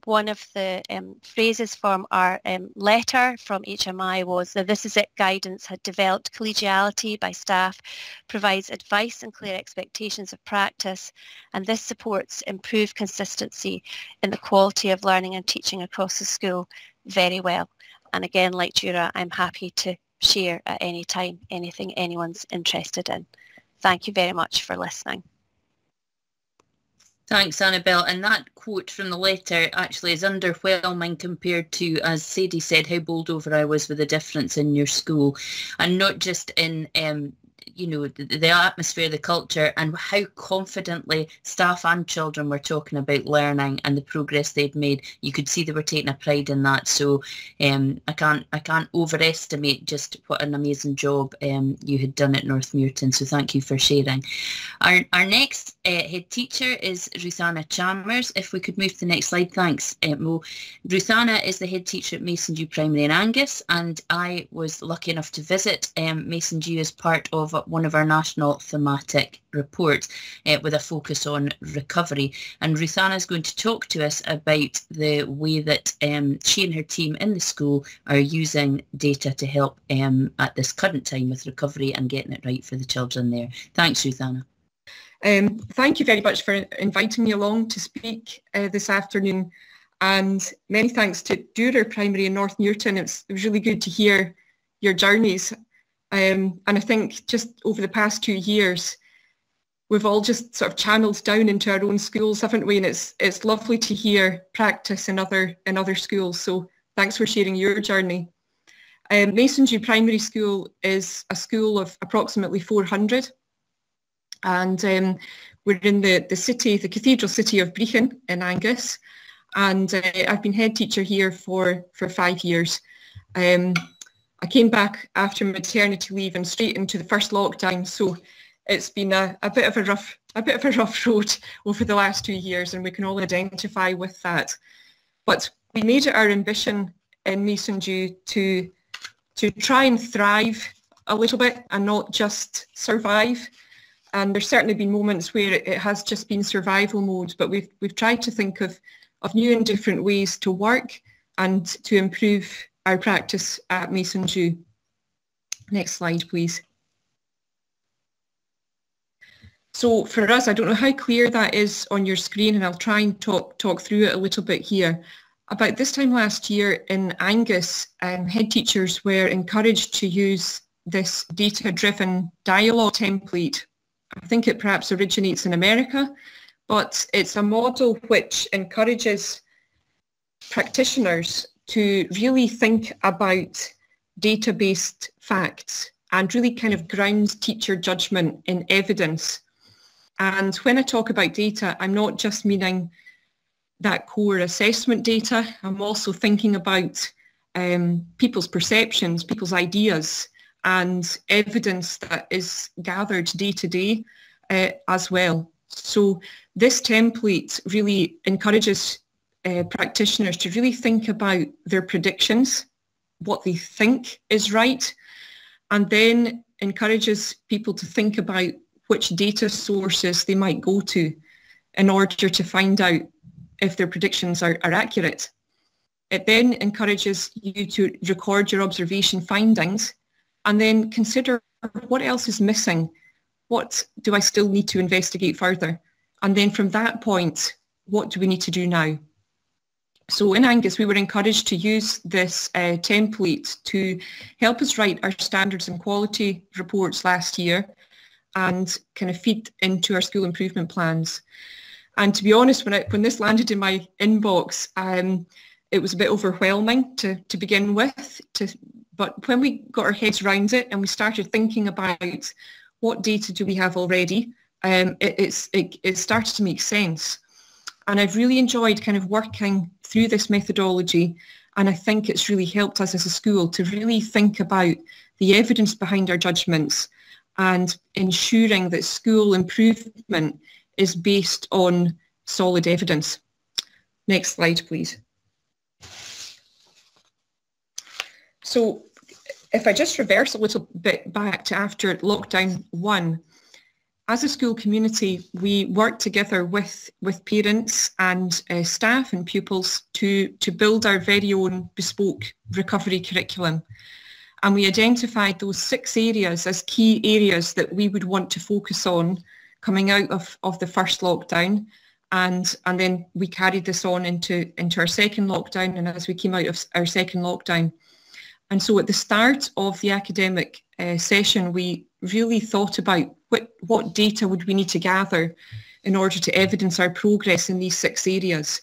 One of the phrases from our letter from HMI was that "This is it" guidance had developed collegiality by staff, provides advice and clear expectations of practice, and this supports improved consistency in the quality of learning and teaching across the school very well. And again, like Jura, I'm happy to share at any time anything anyone's interested in. Thank you very much for listening. Thanks, Annabelle. And that quote from the letter actually is underwhelming compared to, as Sadie said, how bowled over I was with the difference in your school, and not just in the atmosphere, the culture, and how confidently staff and children were talking about learning and the progress they'd made. You could see they were taking a pride in that. So I can't overestimate just what an amazing job you had done at Northmuirton. So thank you for sharing. Our next head teacher is Ruthanna Chalmers. If we could move to the next slide, thanks, Mo. Ruthanna is the head teacher at Mason Dew Primary in Angus, and I was lucky enough to visit Mason Dew as part of one of our national thematic reports with a focus on recovery. And Ruthanna is going to talk to us about the way that she and her team in the school are using data to help at this current time with recovery and getting it right for the children there. Thanks, Ruthanna. Thank you very much for inviting me along to speak this afternoon, and many thanks to Dura Primary in Northmuirton. It was really good to hear your journeys. And I think just over the past 2 years, we've all just sort of channeled down into our own schools, haven't we? And it's lovely to hear practice in other schools. So thanks for sharing your journey. Mason Dew Primary School is a school of approximately 400. And we're in the cathedral city of Brechin in Angus. and I've been head teacher here for 5 years. I came back after maternity leave and straight into the first lockdown, so it's been a bit of a rough road over the last 2 years, and we can all identify with that. But we made it our ambition in Mason Dew to try and thrive a little bit and not just survive. And there's certainly been moments where it has just been survival mode, but we've tried to think of new and different ways to work and to improve our practice at Mason Dew. Next slide, please. So for us, I don't know how clear that is on your screen, and I'll try and talk through it a little bit here. About this time last year in Angus, head teachers were encouraged to use this data-driven dialogue template. I think it perhaps originates in America, but it's a model which encourages practitioners to really think about data-based facts and really kind of grounds teacher judgment in evidence. And when I talk about data, I'm not just meaning that core assessment data. I'm also thinking about people's perceptions, people's ideas, and evidence that is gathered day to day as well. So this template really encourages practitioners to really think about their predictions, what they think is right, and then encourages people to think about which data sources they might go to in order to find out if their predictions are accurate. It then encourages you to record your observation findings and then consider what else is missing, what do I still need to investigate further, and then from that point, what do we need to do now? So in Angus, we were encouraged to use this template to help us write our standards and quality reports last year and kind of feed into our school improvement plans. And to be honest, when this landed in my inbox, it was a bit overwhelming to begin with. But when we got our heads around it and we started thinking about what data do we have already, it started to make sense. And I've really enjoyed kind of working through this methodology, and I think it's really helped us as a school to really think about the evidence behind our judgments and ensuring that school improvement is based on solid evidence. Next slide, please. So if I just reverse a little bit back to after lockdown 1, as a school community, we worked together with parents and staff and pupils to build our very own bespoke recovery curriculum. And we identified those 6 areas as key areas that we would want to focus on coming out of the first lockdown. And then we carried this on into our second lockdown and as we came out of our second lockdown. And so at the start of the academic session, we really thought about what data would we need to gather in order to evidence our progress in these 6 areas.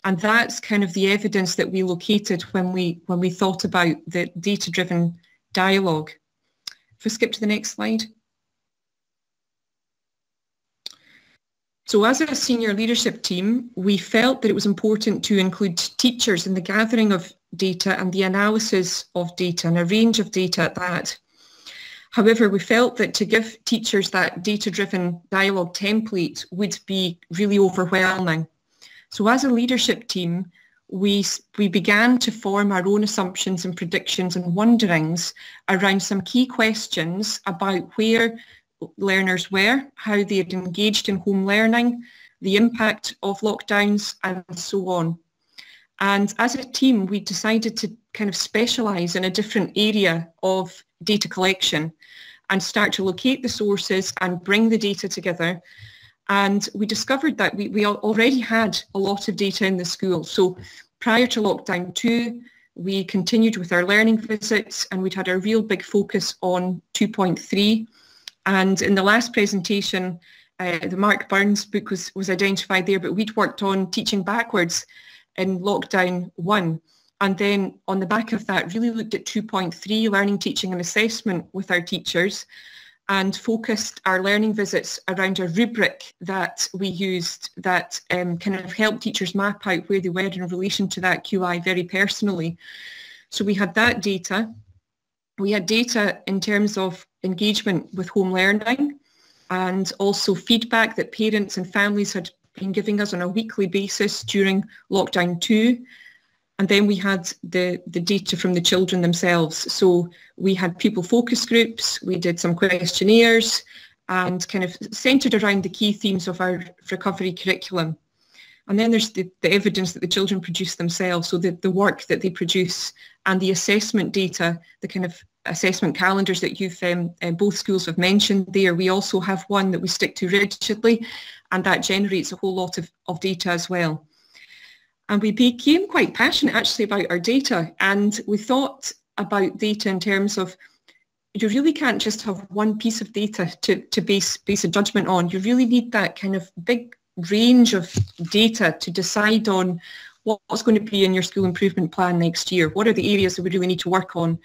And that's kind of the evidence that we located when we thought about the data-driven dialogue. If we skip to the next slide. So as a senior leadership team, we felt that it was important to include teachers in the gathering of data and the analysis of data, and a range of data at that. However, we felt that to give teachers that data-driven dialogue template would be really overwhelming. So as a leadership team, we began to form our own assumptions and predictions and wonderings around some key questions about where learners were, how they had engaged in home learning, the impact of lockdowns, and so on. And as a team, we decided to kind of specialise in a different area of data collection and start to locate the sources and bring the data together. And we discovered that we already had a lot of data in the school. So prior to lockdown 2, we continued with our learning visits and we'd had a real big focus on 2.3. And in the last presentation, the Mark Burns book was identified there, but we'd worked on teaching backwards in lockdown 1. And then on the back of that, really looked at 2.3, learning, teaching and assessment with our teachers. and focused our learning visits around a rubric that we used that kind of helped teachers map out where they were in relation to that QI very personally. So we had that data. We had data in terms of engagement with home learning and also feedback that parents and families had been giving us on a weekly basis during lockdown 2. And then we had the data from the children themselves. So we had pupil focus groups, we did some questionnaires and kind of centred around the key themes of our recovery curriculum. And then there's the evidence that the children produce themselves, so the work that they produce and the assessment data, the kind of assessment calendars that you've both schools have mentioned there. We also have one that we stick to rigidly, and that generates a whole lot of data as well. And we became quite passionate actually about our data, and we thought about data in terms of you really can't just have one piece of data to base a judgment on. You really need that kind of big range of data to decide on what's going to be in your school improvement plan next year. What are the areas that we really need to work on?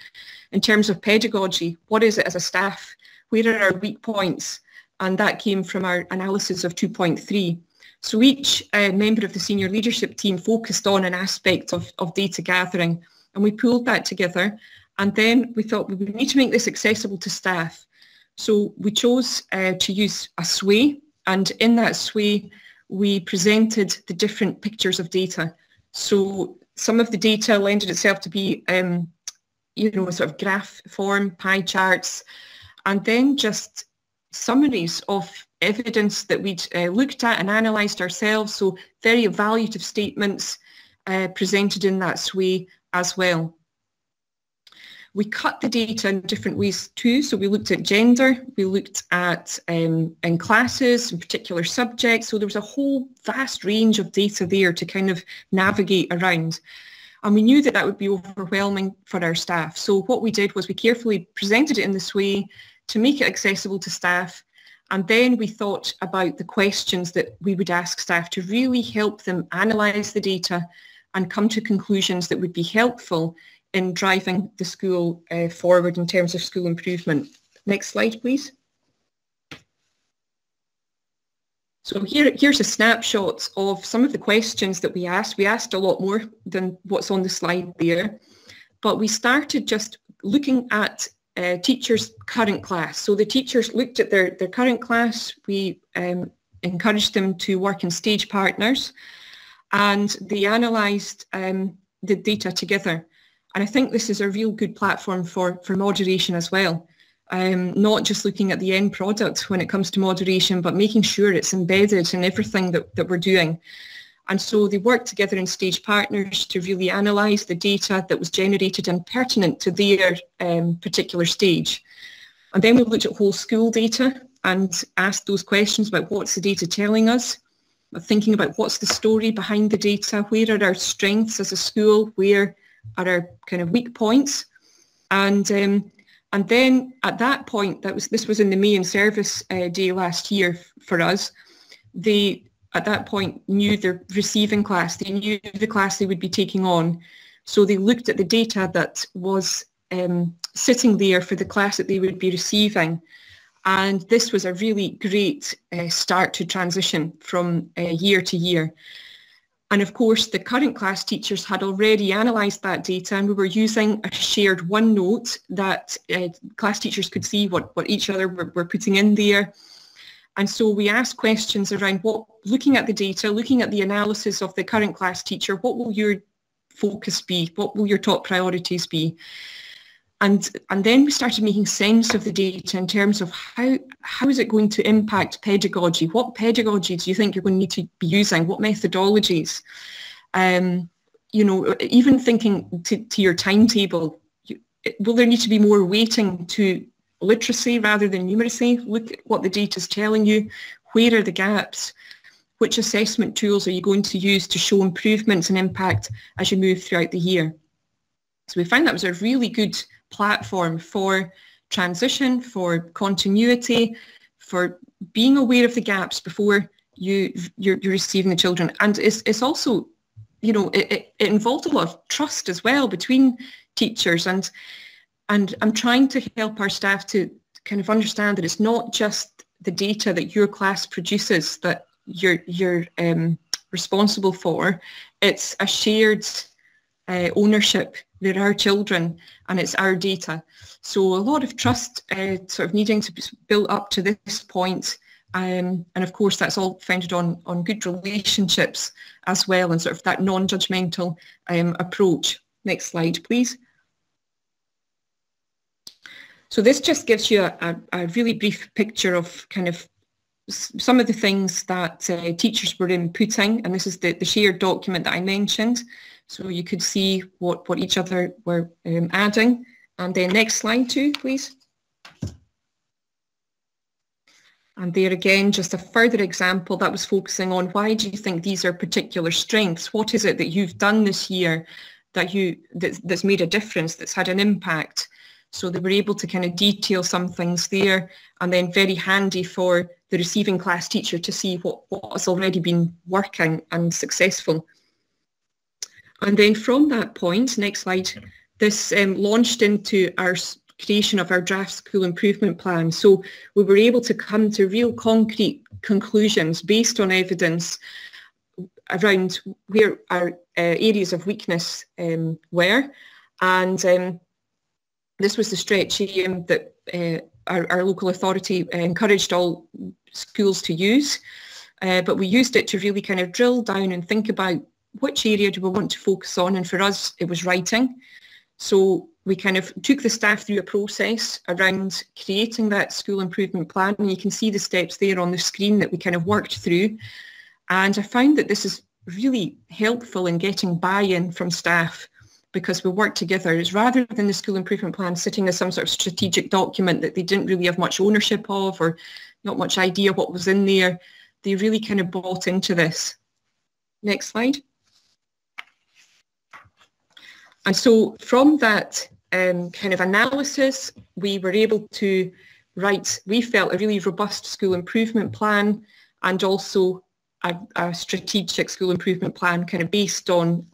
In terms of pedagogy, what is it as a staff? Where are our weak points? And that came from our analysis of 2.3. So each member of the senior leadership team focused on an aspect of data gathering, and we pulled that together. And then we thought we would need to make this accessible to staff. So we chose to use a sway, and in that sway, we presented the different pictures of data. So some of the data lended itself to be, a sort of graph form, pie charts, and then just summaries of evidence that we'd looked at and analysed ourselves, so very evaluative statements presented in that sway as well. We cut the data in different ways too, so we looked at gender, we looked at in classes, in particular subjects, so there was a whole vast range of data there to kind of navigate around. And we knew that that would be overwhelming for our staff. So what we did was we carefully presented it in this way to make it accessible to staff. And then we thought about the questions that we would ask staff to really help them analyse the data and come to conclusions that would be helpful in driving the school forward in terms of school improvement. Next slide, please. So here's a snapshot of some of the questions that we asked. We asked a lot more than what's on the slide there, but we started just looking at teachers' current class. So the teachers looked at their current class. We encouraged them to work in stage partners, and they analysed the data together. And I think this is a real good platform for moderation as well. Not just looking at the end product when it comes to moderation, but making sure it's embedded in everything that we're doing. And so they worked together in stage partners to really analyse the data that was generated and pertinent to their particular stage. And then we looked at whole school data and asked those questions about what's the data telling us, thinking about what's the story behind the data, where are our strengths as a school, where are our kind of weak points. And then at that point, this was in the May in Service Day last year for us, they at that point knew their receiving class, they knew the class they would be taking on. So they looked at the data that was sitting there for the class that they would be receiving. And this was a really great start to transition from year to year. And of course, the current class teachers had already analysed that data, and we were using a shared OneNote that class teachers could see what each other were putting in there. And so we asked questions around looking at the data, looking at the analysis of the current class teacher, what will your focus be? What will your top priorities be? And then we started making sense of the data in terms of how is it going to impact pedagogy? What pedagogy do you think you're going to need to be using? What methodologies? Even thinking to your timetable, will there need to be more weighting to literacy rather than numeracy? Look at what the data is telling you. Where are the gaps? Which assessment tools are you going to use to show improvements and impact as you move throughout the year? So we found that was a really good platform for transition, for continuity, for being aware of the gaps before you're receiving the children. And it's also, it involved a lot of trust as well between teachers. And I'm trying to help our staff to kind of understand that it's not just the data that your class produces that you're responsible for. It's a shared ownership. They're our children and it's our data. So a lot of trust sort of needing to be built up to this point. And of course, that's all founded on good relationships as well, and sort of that non-judgmental approach. Next slide, please. So this just gives you a really brief picture of kind of some of the things that teachers were inputting, and this is the shared document that I mentioned. So you could see what each other were adding. And then next slide too, please. And there again, just a further example that was focusing on why do you think these are particular strengths? What is it that you've done this year that's made a difference, that's had an impact? So they were able to kind of detail some things there, and then very handy for the receiving class teacher to see what has already been working and successful. And then from that point, next slide, this launched into our creation of our draft school improvement plan. So we were able to come to real concrete conclusions based on evidence around where our areas of weakness were. And this was the stretch aim that our local authority encouraged all schools to use. But we used it to really kind of drill down and think about which area do we want to focus on. And for us, it was writing. So we kind of took the staff through a process around creating that school improvement plan. And you can see the steps there on the screen that we kind of worked through. And I found that this is really helpful in getting buy-in from staff, because we work together. It's rather than the school improvement plan sitting as some sort of strategic document that they didn't really have much ownership of or not much idea what was in there. They really kind of bought into this. Next slide. And so from that kind of analysis, we were able to write, we felt, a really robust school improvement plan, and also a strategic school improvement plan kind of based on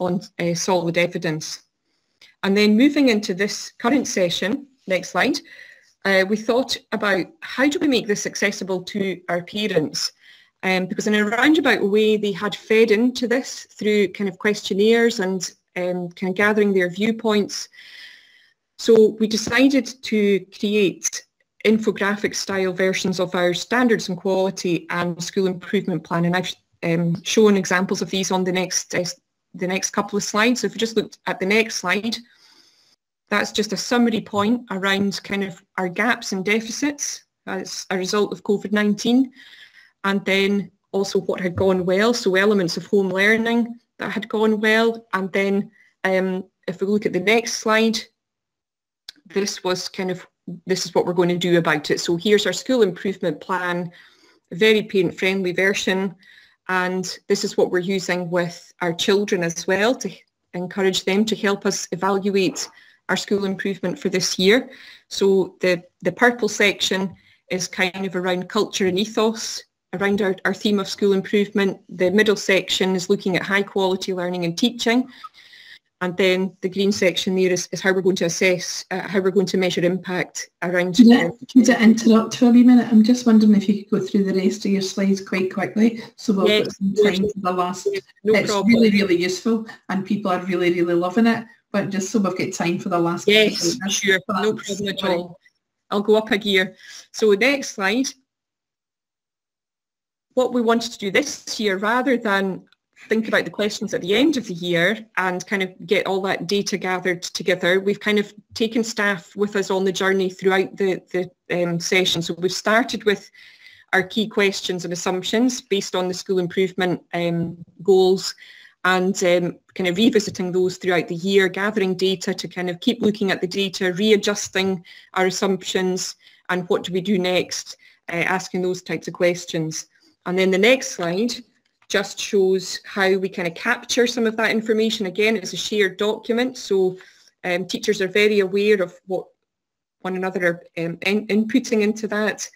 solid evidence. And then moving into this current session, next slide, we thought about how do we make this accessible to our parents? Because in a roundabout way, they had fed into this through kind of questionnaires and kind of gathering their viewpoints. So we decided to create infographic style versions of our standards and quality and school improvement plan. And I've shown examples of these on the next couple of slides. So if we just looked at the next slide, that's just a summary point around kind of our gaps and deficits as a result of COVID-19, and then also what had gone well, so elements of home learning that had gone well. And then if we look at the next slide, this is what we're going to do about it. So here's our school improvement plan, a very parent-friendly version, and this is what we're using with our children as well to encourage them to help us evaluate our school improvement for this year. So the purple section is kind of around culture and ethos, around our theme of school improvement. The middle section is looking at high quality learning and teaching. And then the green section there is how we're going to assess, how we're going to measure impact around... Could I interrupt for a wee minute? I'm just wondering if you could go through the rest of your slides quite quickly, so we'll put some time for the last... No it's problem. Really, really useful, and people are really, really loving it, but just so we've got time for the last... Yes, sure, no problem at all. I'll go up a gear. So next slide. What we wanted to do this year, rather than think about the questions at the end of the year and kind of get all that data gathered together, we've kind of taken staff with us on the journey throughout the session. So we've started with our key questions and assumptions based on the school improvement goals, and kind of revisiting those throughout the year, gathering data to kind of keep looking at the data, readjusting our assumptions, and what do we do next, asking those types of questions. And then the next slide just shows how we kind of capture some of that information. Again, it's a shared document, so teachers are very aware of what one another are inputting into that.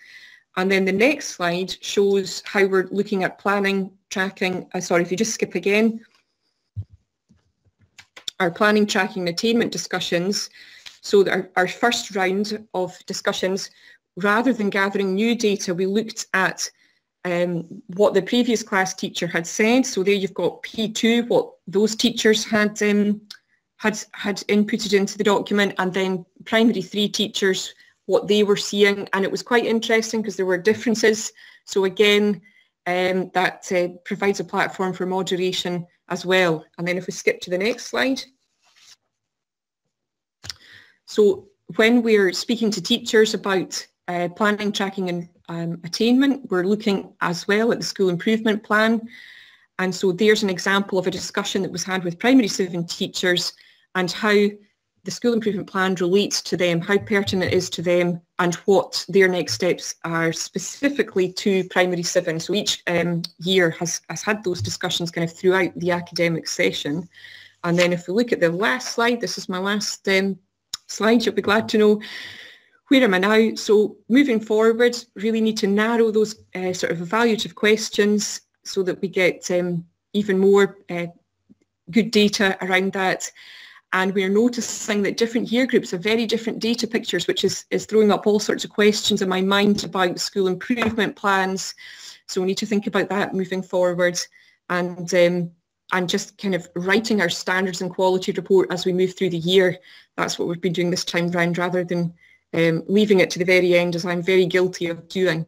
And then the next slide shows how we're looking at planning, tracking, sorry, if you just skip again, our planning, tracking, and attainment discussions. So our first round of discussions, rather than gathering new data, we looked at what the previous class teacher had said. So there you've got P2, what those teachers had inputted into the document, and then primary 3 teachers, what they were seeing. And it was quite interesting because there were differences. So again, that provides a platform for moderation as well. And then if we skip to the next slide. So when we're speaking to teachers about planning, tracking and attainment, we're looking as well at the school improvement plan. And so there's an example of a discussion that was had with primary 7 teachers and how the school improvement plan relates to them, how pertinent it is to them, and what their next steps are specifically to primary 7. So each year has had those discussions kind of throughout the academic session. And then if we look at the last slide, this is my last slide, you'll be glad to know where am I now. So moving forward, really need to narrow those sort of evaluative questions so that we get even more good data around that. And we're noticing that different year groups have very different data pictures, which is throwing up all sorts of questions in my mind about school improvement plans. So we need to think about that moving forward, and just kind of writing our standards and quality report as we move through the year. That's what we've been doing this time round, rather than leaving it to the very end, as I'm very guilty of doing.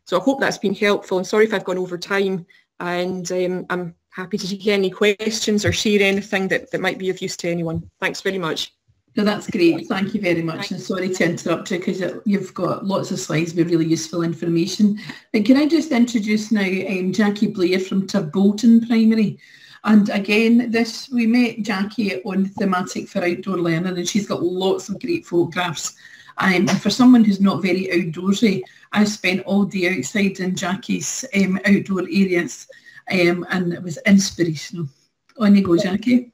So I hope that's been helpful, and sorry if I've gone over time, and I'm happy to take any questions or share anything that might be of use to anyone. Thanks very much. No, that's great. Thank you very much. And sorry to interrupt you, because you've got lots of slides with really useful information. And can I just introduce now Jackie Blair from Turbolton Primary. And again, we met Jackie on Thematic for Outdoor Learning, and she's got lots of great photographs. And for someone who's not very outdoorsy, I spent all day outside in Jackie's outdoor areas. And it was inspirational. On you go, Jackie.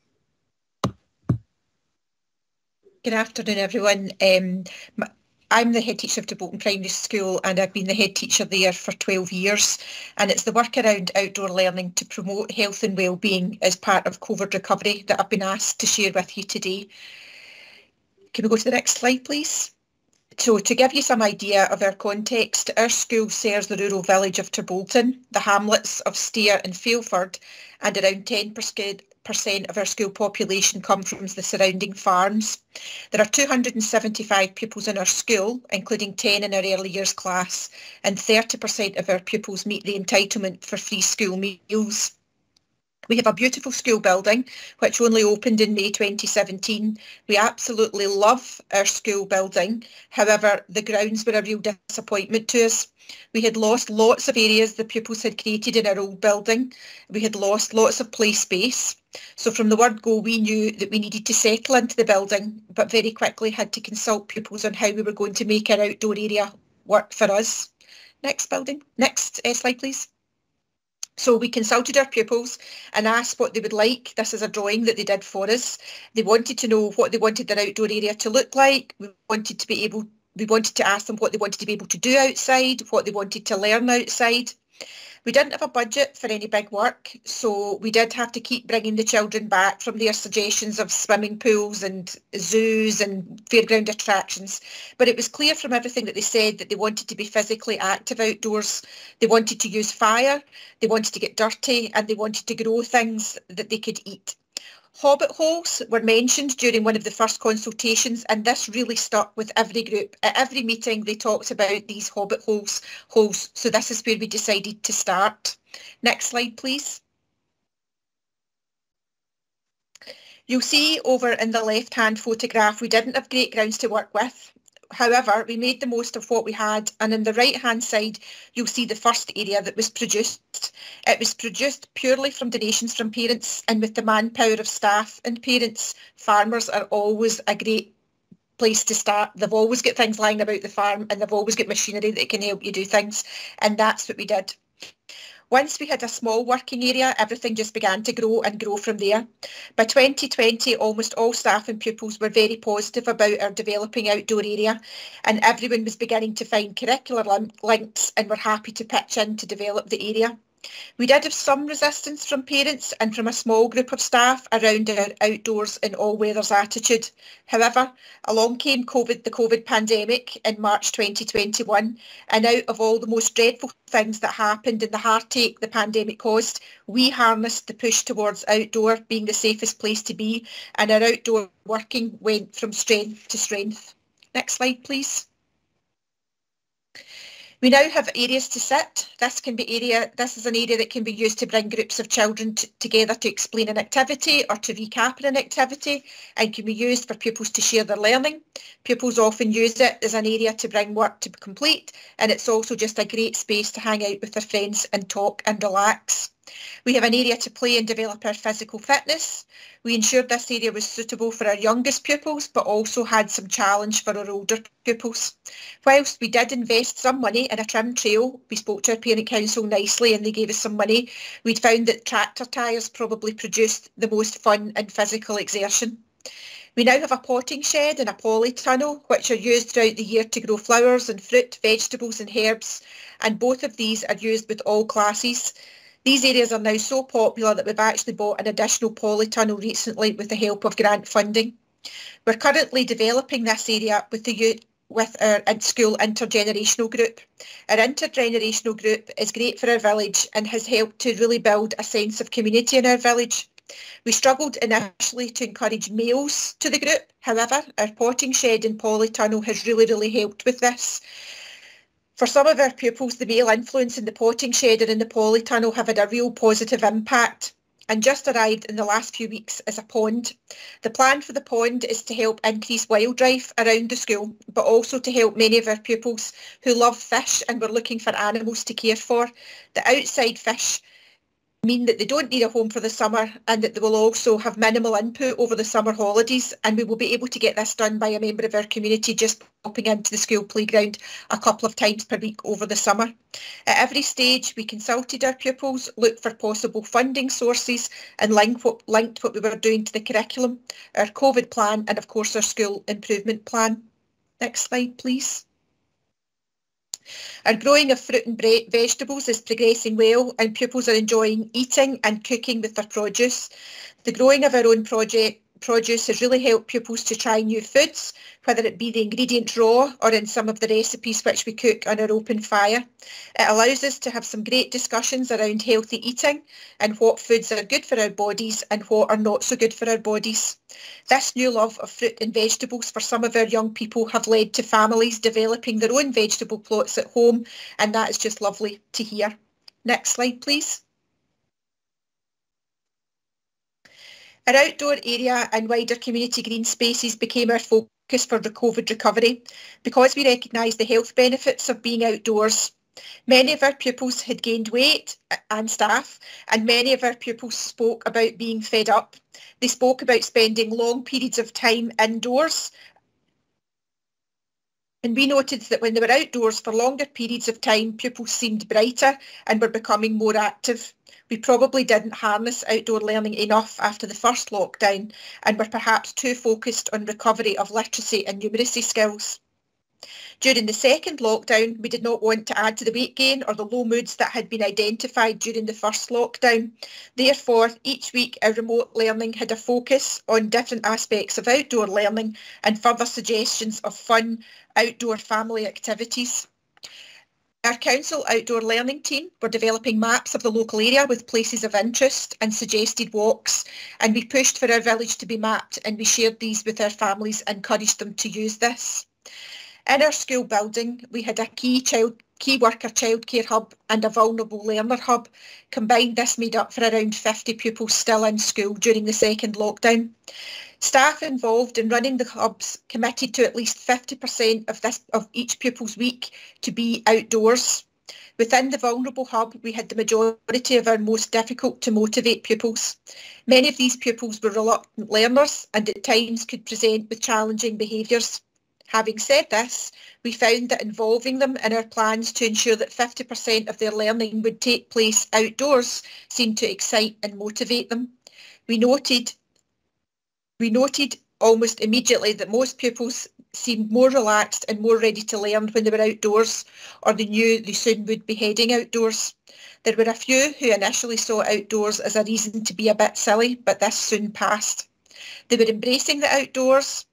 Good afternoon, everyone. I'm the head teacher of Turbolton Primary School, and I've been the head teacher there for 12 years. And it's the work around outdoor learning to promote health and wellbeing as part of COVID recovery that I've been asked to share with you today. Can we go to the next slide, please? So to give you some idea of our context, our school serves the rural village of Turbolton, the hamlets of Stair and Failford, and around 10% of our school population come from the surrounding farms. There are 275 pupils in our school, including 10 in our early years class, and 30% of our pupils meet the entitlement for free school meals. We have a beautiful school building, which only opened in May 2017. We absolutely love our school building. However, the grounds were a real disappointment to us. We had lost lots of areas the pupils had created in our old building. We had lost lots of play space. So from the word go, we knew that we needed to settle into the building, but very quickly had to consult pupils on how we were going to make our outdoor area work for us. Next slide, please. So we consulted our pupils and asked what they would like. This is a drawing that they did for us. They wanted to know what they wanted their outdoor area to look like. We wanted to ask them what they wanted to be able to do outside, what they wanted to learn outside. We didn't have a budget for any big work, so we did have to keep bringing the children back from their suggestions of swimming pools and zoos and fairground attractions. But it was clear from everything that they said that they wanted to be physically active outdoors. They wanted to use fire, they wanted to get dirty, and they wanted to grow things that they could eat. Hobbit holes were mentioned during one of the first consultations, and this really stuck with every group. At every meeting they talked about these hobbit holes, so this is where we decided to start. Next slide, please. You'll see over in the left-hand photograph we didn't have great grounds to work with. However, we made the most of what we had, and on the right-hand side, you'll see the first area that was produced. It was produced purely from donations from parents, and with the manpower of staff and parents, farmers are always a great place to start. They've always got things lying about the farm, and they've always got machinery that can help you do things, and that's what we did. Once we had a small working area, everything just began to grow and grow from there. By 2020, almost all staff and pupils were very positive about our developing outdoor area, and everyone was beginning to find curricular links and were happy to pitch in to develop the area. We did have some resistance from parents and from a small group of staff around our outdoors in all weathers attitude. However, along came the COVID pandemic in March 2021, and out of all the most dreadful things that happened and the heartache the pandemic caused, we harnessed the push towards outdoor being the safest place to be, and our outdoor working went from strength to strength. Next slide, please. We now have areas to sit. This is an area that can be used to bring groups of children together to explain an activity or to recap an activity, and can be used for pupils to share their learning. Pupils often use it as an area to bring work to complete, and it's also just a great space to hang out with their friends and talk and relax. We have an area to play and develop our physical fitness. We ensured this area was suitable for our youngest pupils, but also had some challenge for our older pupils. Whilst we did invest some money in a trim trail, we spoke to our parent council nicely and they gave us some money, we'd found that tractor tyres probably produced the most fun and physical exertion. We now have a potting shed and a polytunnel, which are used throughout the year to grow flowers and fruit, vegetables and herbs, and both of these are used with all classes. These areas are now so popular that we've actually bought an additional polytunnel recently with the help of grant funding. We're currently developing this area with our school intergenerational group. Our intergenerational group is great for our village and has helped to really build a sense of community in our village. We struggled initially to encourage males to the group. However, our potting shed and polytunnel has really helped with this. For some of our pupils, the male influence in the potting shed and in the polytunnel have had a real positive impact. And just arrived in the last few weeks is a pond. The plan for the pond is to help increase wildlife around the school, but also to help many of our pupils who love fish and were looking for animals to care for. The outside fish mean that they don't need a home for the summer, and that they will also have minimal input over the summer holidays, and we will be able to get this done by a member of our community just popping into the school playground a couple of times per week over the summer. At every stage we consulted our pupils, looked for possible funding sources and linked what we were doing to the curriculum, our COVID plan and of course our school improvement plan. Next slide please. Our growing of fruit and vegetables is progressing well, and pupils are enjoying eating and cooking with their produce. The growing of our own produce has really helped pupils to try new foods, whether it be the ingredient raw or in some of the recipes which we cook on our open fire. It allows us to have some great discussions around healthy eating and what foods are good for our bodies and what are not so good for our bodies. This new love of fruit and vegetables for some of our young people have led to families developing their own vegetable plots at home, and that is just lovely to hear. Next slide please. Our outdoor area and wider community green spaces became our focus for the COVID recovery because we recognised the health benefits of being outdoors. Many of our pupils had gained weight and staff, and many of our pupils spoke about being fed up. They spoke about spending long periods of time indoors. And we noted that when they were outdoors for longer periods of time, pupils seemed brighter and were becoming more active. We probably didn't harness outdoor learning enough after the first lockdown and were perhaps too focused on recovery of literacy and numeracy skills. During the second lockdown, we did not want to add to the weight gain or the low moods that had been identified during the first lockdown. Therefore, each week our remote learning had a focus on different aspects of outdoor learning and further suggestions of fun outdoor family activities. Our council outdoor learning team were developing maps of the local area with places of interest and suggested walks, and we pushed for our village to be mapped, and we shared these with our families and encouraged them to use this. In our school building, we had a key worker childcare hub and a vulnerable learner hub. Combined, this made up for around 50 pupils still in school during the second lockdown. Staff involved in running the hubs committed to at least 50% of each pupil's week to be outdoors. Within the vulnerable hub, we had the majority of our most difficult to motivate pupils. Many of these pupils were reluctant learners and at times could present with challenging behaviours. Having said this, we found that involving them in our plans to ensure that 50% of their learning would take place outdoors seemed to excite and motivate them. We noted almost immediately that most pupils seemed more relaxed and more ready to learn when they were outdoors, or they knew they soon would be heading outdoors. There were a few who initially saw outdoors as a reason to be a bit silly, but this soon passed. They were embracing the outdoors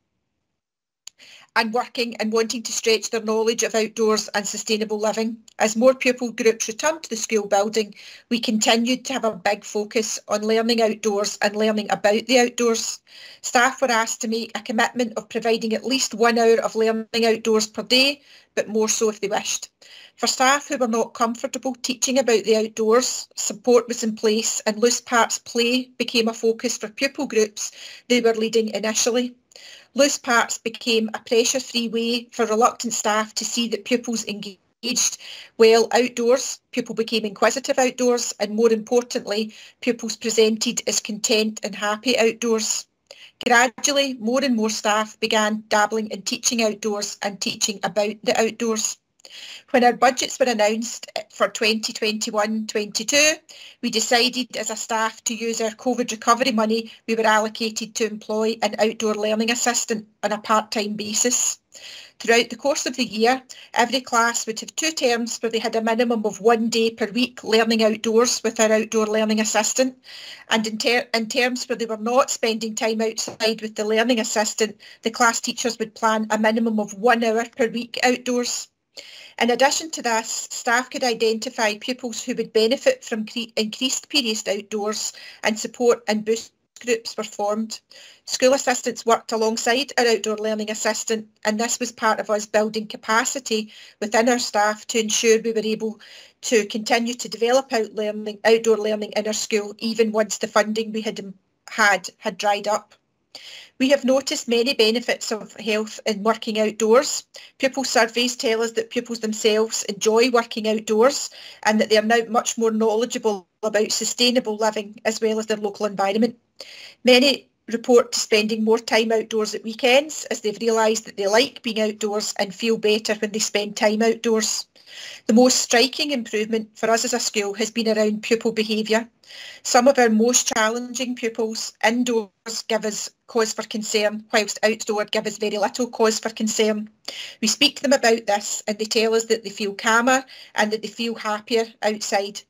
and working and wanting to stretch their knowledge of outdoors and sustainable living. As more pupil groups returned to the school building, we continued to have a big focus on learning outdoors and learning about the outdoors. Staff were asked to make a commitment of providing at least 1 hour of learning outdoors per day, but more so if they wished. For staff who were not comfortable teaching about the outdoors, support was in place and loose parts play became a focus for pupil groups they were leading initially. Loose parts became a pressure-free way for reluctant staff to see that pupils engaged well outdoors, pupils became inquisitive outdoors, and more importantly, pupils presented as content and happy outdoors. Gradually, more and more staff began dabbling in teaching outdoors and teaching about the outdoors. When our budgets were announced for 2021-22, we decided as a staff to use our COVID recovery money we were allocated to employ an outdoor learning assistant on a part-time basis. Throughout the course of the year, every class would have 2 terms where they had a minimum of 1 day per week learning outdoors with our outdoor learning assistant, and in terms where they were not spending time outside with the learning assistant, the class teachers would plan a minimum of 1 hour per week outdoors. In addition to this, staff could identify pupils who would benefit from increased periods outdoors, and support and boost groups were formed. School assistants worked alongside our outdoor learning assistant, and this was part of us building capacity within our staff to ensure we were able to continue to develop outdoor learning in our school even once the funding we had dried up. We have noticed many benefits of health in working outdoors. Pupil surveys tell us that pupils themselves enjoy working outdoors and that they are now much more knowledgeable about sustainable living as well as their local environment. Many report to spending more time outdoors at weekends as they've realised that they like being outdoors and feel better when they spend time outdoors. The most striking improvement for us as a school has been around pupil behaviour. Some of our most challenging pupils indoors give us cause for concern, whilst outdoor give us very little cause for concern. We speak to them about this and they tell us that they feel calmer and that they feel happier outside.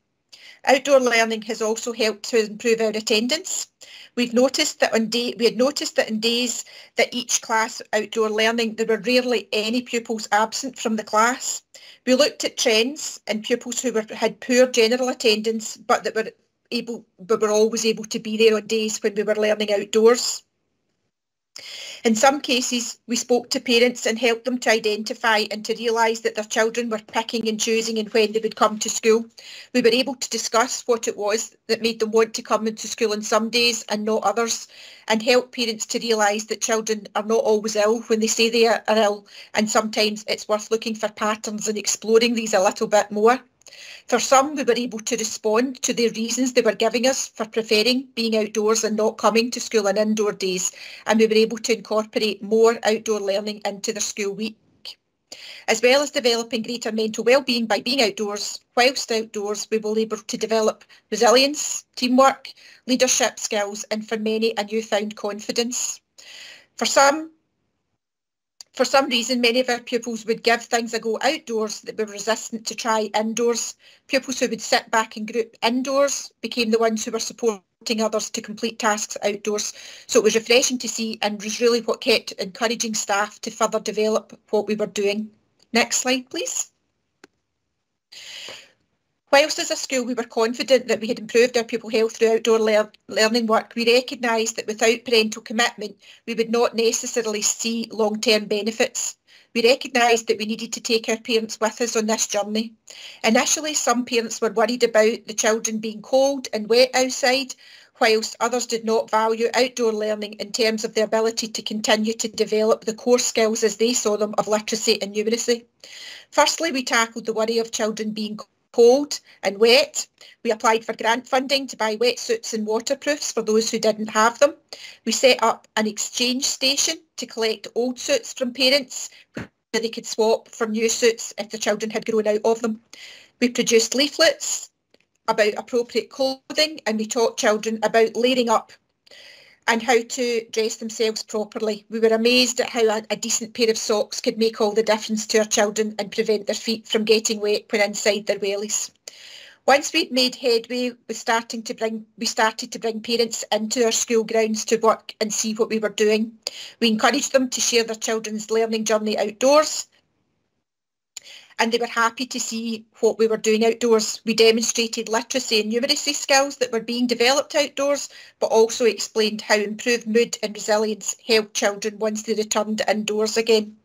Outdoor learning has also helped to improve our attendance. We had noticed that on days that each class outdoor learning, there were rarely any pupils absent from the class. We looked at trends in pupils who had poor general attendance, but were always able to be there on days when we were learning outdoors. In some cases, we spoke to parents and helped them to identify and to realise that their children were picking and choosing and when they would come to school. We were able to discuss what it was that made them want to come into school on some days and not others, and help parents to realise that children are not always ill when they say they are ill, and sometimes it's worth looking for patterns and exploring these a little bit more. For some, we were able to respond to the reasons they were giving us for preferring being outdoors and not coming to school on indoor days, and we were able to incorporate more outdoor learning into their school week. As well as developing greater mental well-being by being outdoors, whilst outdoors we were able to develop resilience, teamwork, leadership skills, and for many a newfound confidence. For some reason, many of our pupils would give things a go outdoors that were resistant to try indoors. Pupils who would sit back in group indoors became the ones who were supporting others to complete tasks outdoors. So it was refreshing to see and was really what kept encouraging staff to further develop what we were doing. Next slide, please. Whilst as a school we were confident that we had improved our pupil health through outdoor learning work, we recognised that without parental commitment we would not necessarily see long-term benefits. We recognised that we needed to take our parents with us on this journey. Initially, some parents were worried about the children being cold and wet outside, whilst others did not value outdoor learning in terms of the ability to continue to develop the core skills as they saw them of literacy and numeracy. Firstly, we tackled the worry of children being cold and wet. We applied for grant funding to buy wetsuits and waterproofs for those who didn't have them. We set up an exchange station to collect old suits from parents where they could swap for new suits if the children had grown out of them. We produced leaflets about appropriate clothing and we taught children about layering up. and how to dress themselves properly. We were amazed at how a decent pair of socks could make all the difference to our children and prevent their feet from getting wet when inside their wellies. Once we'd made headway, we started to bring parents into our school grounds to work and see what we were doing. We encouraged them to share their children's learning journey outdoors, and they were happy to see what we were doing outdoors. We demonstrated literacy and numeracy skills that were being developed outdoors, but also explained how improved mood and resilience helped children once they returned indoors again.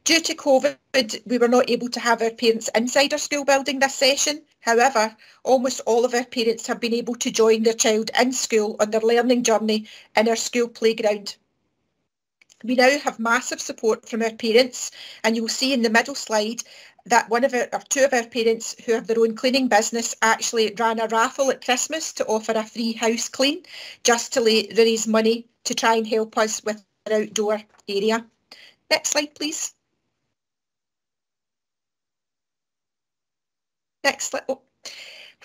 Due to COVID, we were not able to have our parents inside our school building this session. However, almost all of our parents have been able to join their child in school on their learning journey in our school playground. We now have massive support from our parents, and you will see in the middle slide that two of our parents who have their own cleaning business actually ran a raffle at Christmas to offer a free house clean, just to raise money to try and help us with our outdoor area. Next slide, please. Next slide. Oh.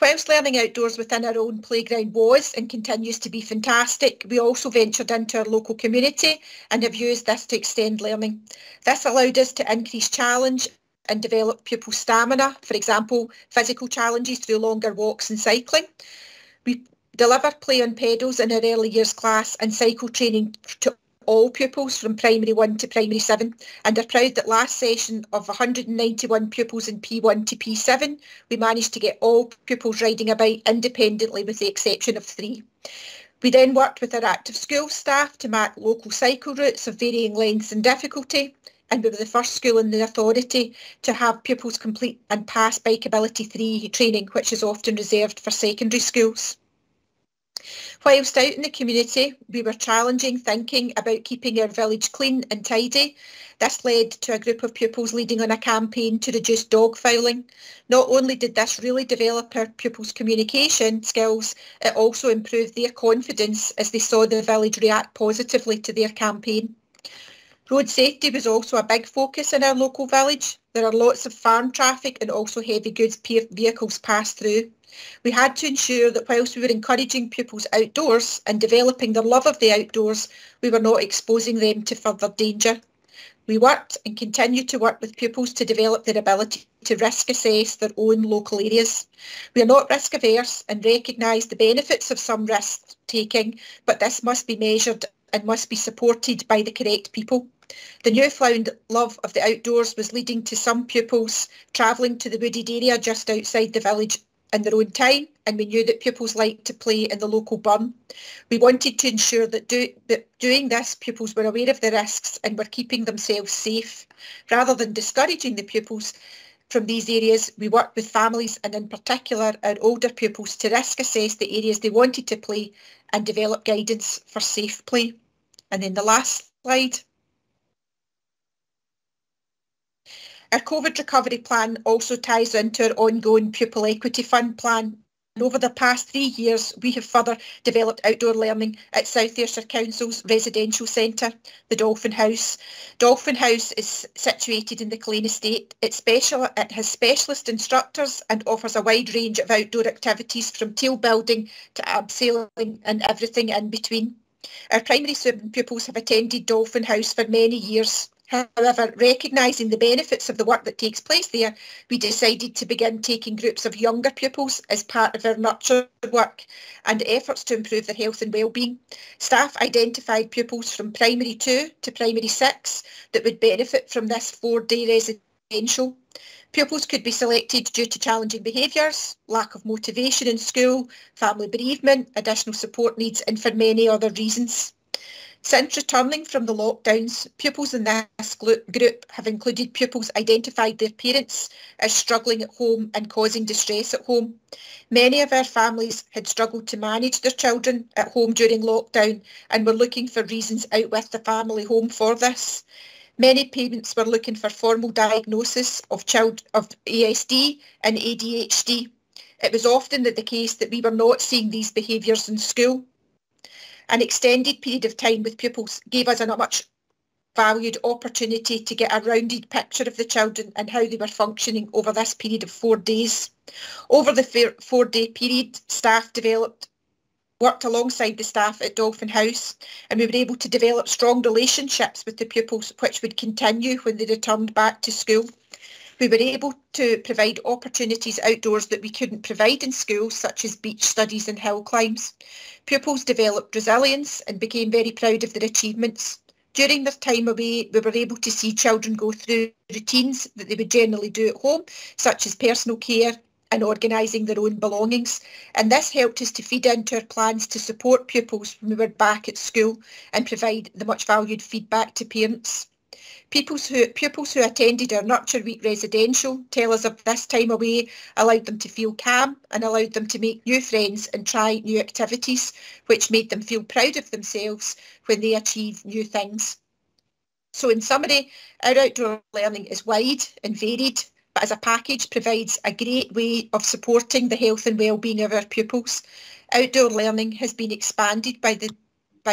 Whilst learning outdoors within our own playground was and continues to be fantastic, we also ventured into our local community and have used this to extend learning. This allowed us to increase challenge and develop pupil stamina, for example, physical challenges through longer walks and cycling. We deliver play on pedals in our early years class and cycle training to all pupils from primary 1 to primary 7, and are proud that last session of 191 pupils in P1 to P7, we managed to get all pupils riding a bike independently with the exception of 3. We then worked with our active school staff to map local cycle routes of varying lengths and difficulty, and we were the first school in the authority to have pupils complete and pass Bike Ability 3 training, which is often reserved for secondary schools. Whilst out in the community, we were challenging thinking about keeping our village clean and tidy. This led to a group of pupils leading on a campaign to reduce dog fouling. Not only did this really develop our pupils' communication skills, it also improved their confidence as they saw the village react positively to their campaign. Road safety was also a big focus in our local village. There are lots of farm traffic and also heavy goods vehicles pass through. We had to ensure that whilst we were encouraging pupils outdoors and developing their love of the outdoors, we were not exposing them to further danger. We worked and continue to work with pupils to develop their ability to risk assess their own local areas. We are not risk averse and recognise the benefits of some risk taking, but this must be measured and must be supported by the correct people. The newfound love of the outdoors was leading to some pupils travelling to the wooded area just outside the village in their own time, and we knew that pupils liked to play in the local burn. We wanted to ensure that doing this, pupils were aware of the risks and were keeping themselves safe. Rather than discouraging the pupils from these areas, we worked with families and in particular our older pupils to risk assess the areas they wanted to play and develop guidance for safe play. And then the last slide. Our COVID recovery plan also ties into our ongoing Pupil Equity Fund plan. And over the past 3 years, we have further developed outdoor learning at South Ayrshire Council's residential centre, the Dolphin House. Dolphin House is situated in the Culzean Estate. It has specialist instructors and offers a wide range of outdoor activities from teal building to abseiling and everything in between. Our primary student pupils have attended Dolphin House for many years. However, recognising the benefits of the work that takes place there, we decided to begin taking groups of younger pupils as part of our nurture work and efforts to improve their health and wellbeing. Staff identified pupils from primary 2 to primary 6 that would benefit from this 4-day residential. Pupils could be selected due to challenging behaviours, lack of motivation in school, family bereavement, additional support needs, and for many other reasons. Since returning from the lockdowns, pupils in this group have included pupils identified their parents as struggling at home and causing distress at home. Many of our families had struggled to manage their children at home during lockdown and were looking for reasons out with the family home for this. Many parents were looking for formal diagnosis of ASD and ADHD. It was often the case that we were not seeing these behaviours in school. An extended period of time with pupils gave us a much valued opportunity to get a rounded picture of the children and how they were functioning over this period of 4 days. Over the 4-day period, staff developed worked alongside the staff at Dolphin House, and we were able to develop strong relationships with the pupils, which would continue when they returned back to school. We were able to provide opportunities outdoors that we couldn't provide in school, such as beach studies and hill climbs. Pupils developed resilience and became very proud of their achievements. During their time away, we were able to see children go through routines that they would generally do at home, such as personal care and organising their own belongings. And this helped us to feed into our plans to support pupils when we were back at school and provide the much valued feedback to parents. Pupils who attended our Nurture Week residential tell us of this time away allowed them to feel calm and allowed them to make new friends and try new activities, which made them feel proud of themselves when they achieve new things. So in summary, our outdoor learning is wide and varied, but as a package provides a great way of supporting the health and well-being of our pupils. Outdoor learning has been expanded by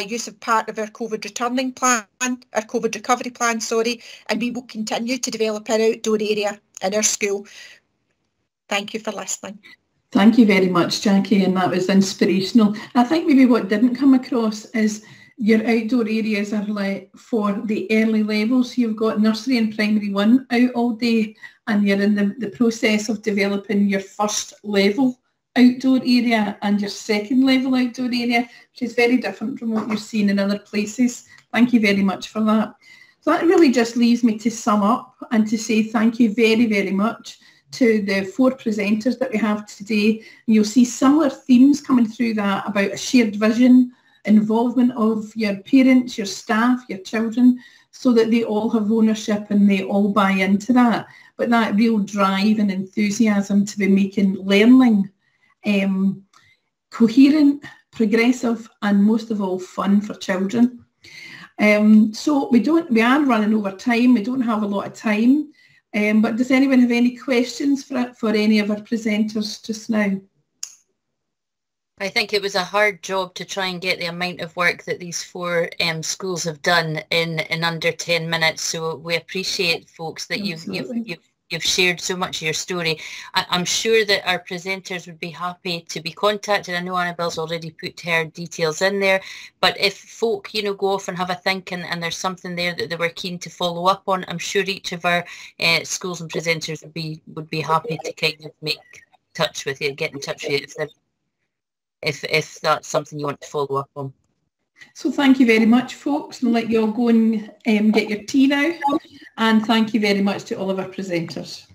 use of part of our COVID recovery plan, and we will continue to develop our outdoor area in our school. Thank you for listening. Thank you very much, Jackie, and that was inspirational. I think maybe what didn't come across is your outdoor areas are like for the early levels. You've got nursery and primary 1 out all day, and you're in the process of developing your first level outdoor area and your second level outdoor area, which is very different from what you're seeing in other places. Thank you very much for that. So that really just leaves me to sum up and to say thank you very, very much to the 4 presenters that we have today. You'll see similar themes coming through that about a shared vision, involvement of your parents, your staff, your children, so that they all have ownership and they all buy into that. But that real drive and enthusiasm to be making learning coherent, progressive, and most of all fun for children. So we are running over time. We don't have a lot of time. But does anyone have any questions for any of our presenters just now? I think it was a hard job to try and get the amount of work that these 4 schools have done in under 10 minutes. So we appreciate, folks, that you've shared so much of your story. I'm sure that our presenters would be happy to be contacted. I know Annabelle's already put her details in there, but if folk, go off and have a think and there's something there that they were keen to follow up on, I'm sure each of our schools and presenters would be happy to kind of get in touch with you if that's something you want to follow up on. So thank you very much, folks. I'll let you all go and get your tea now. And thank you very much to all of our presenters.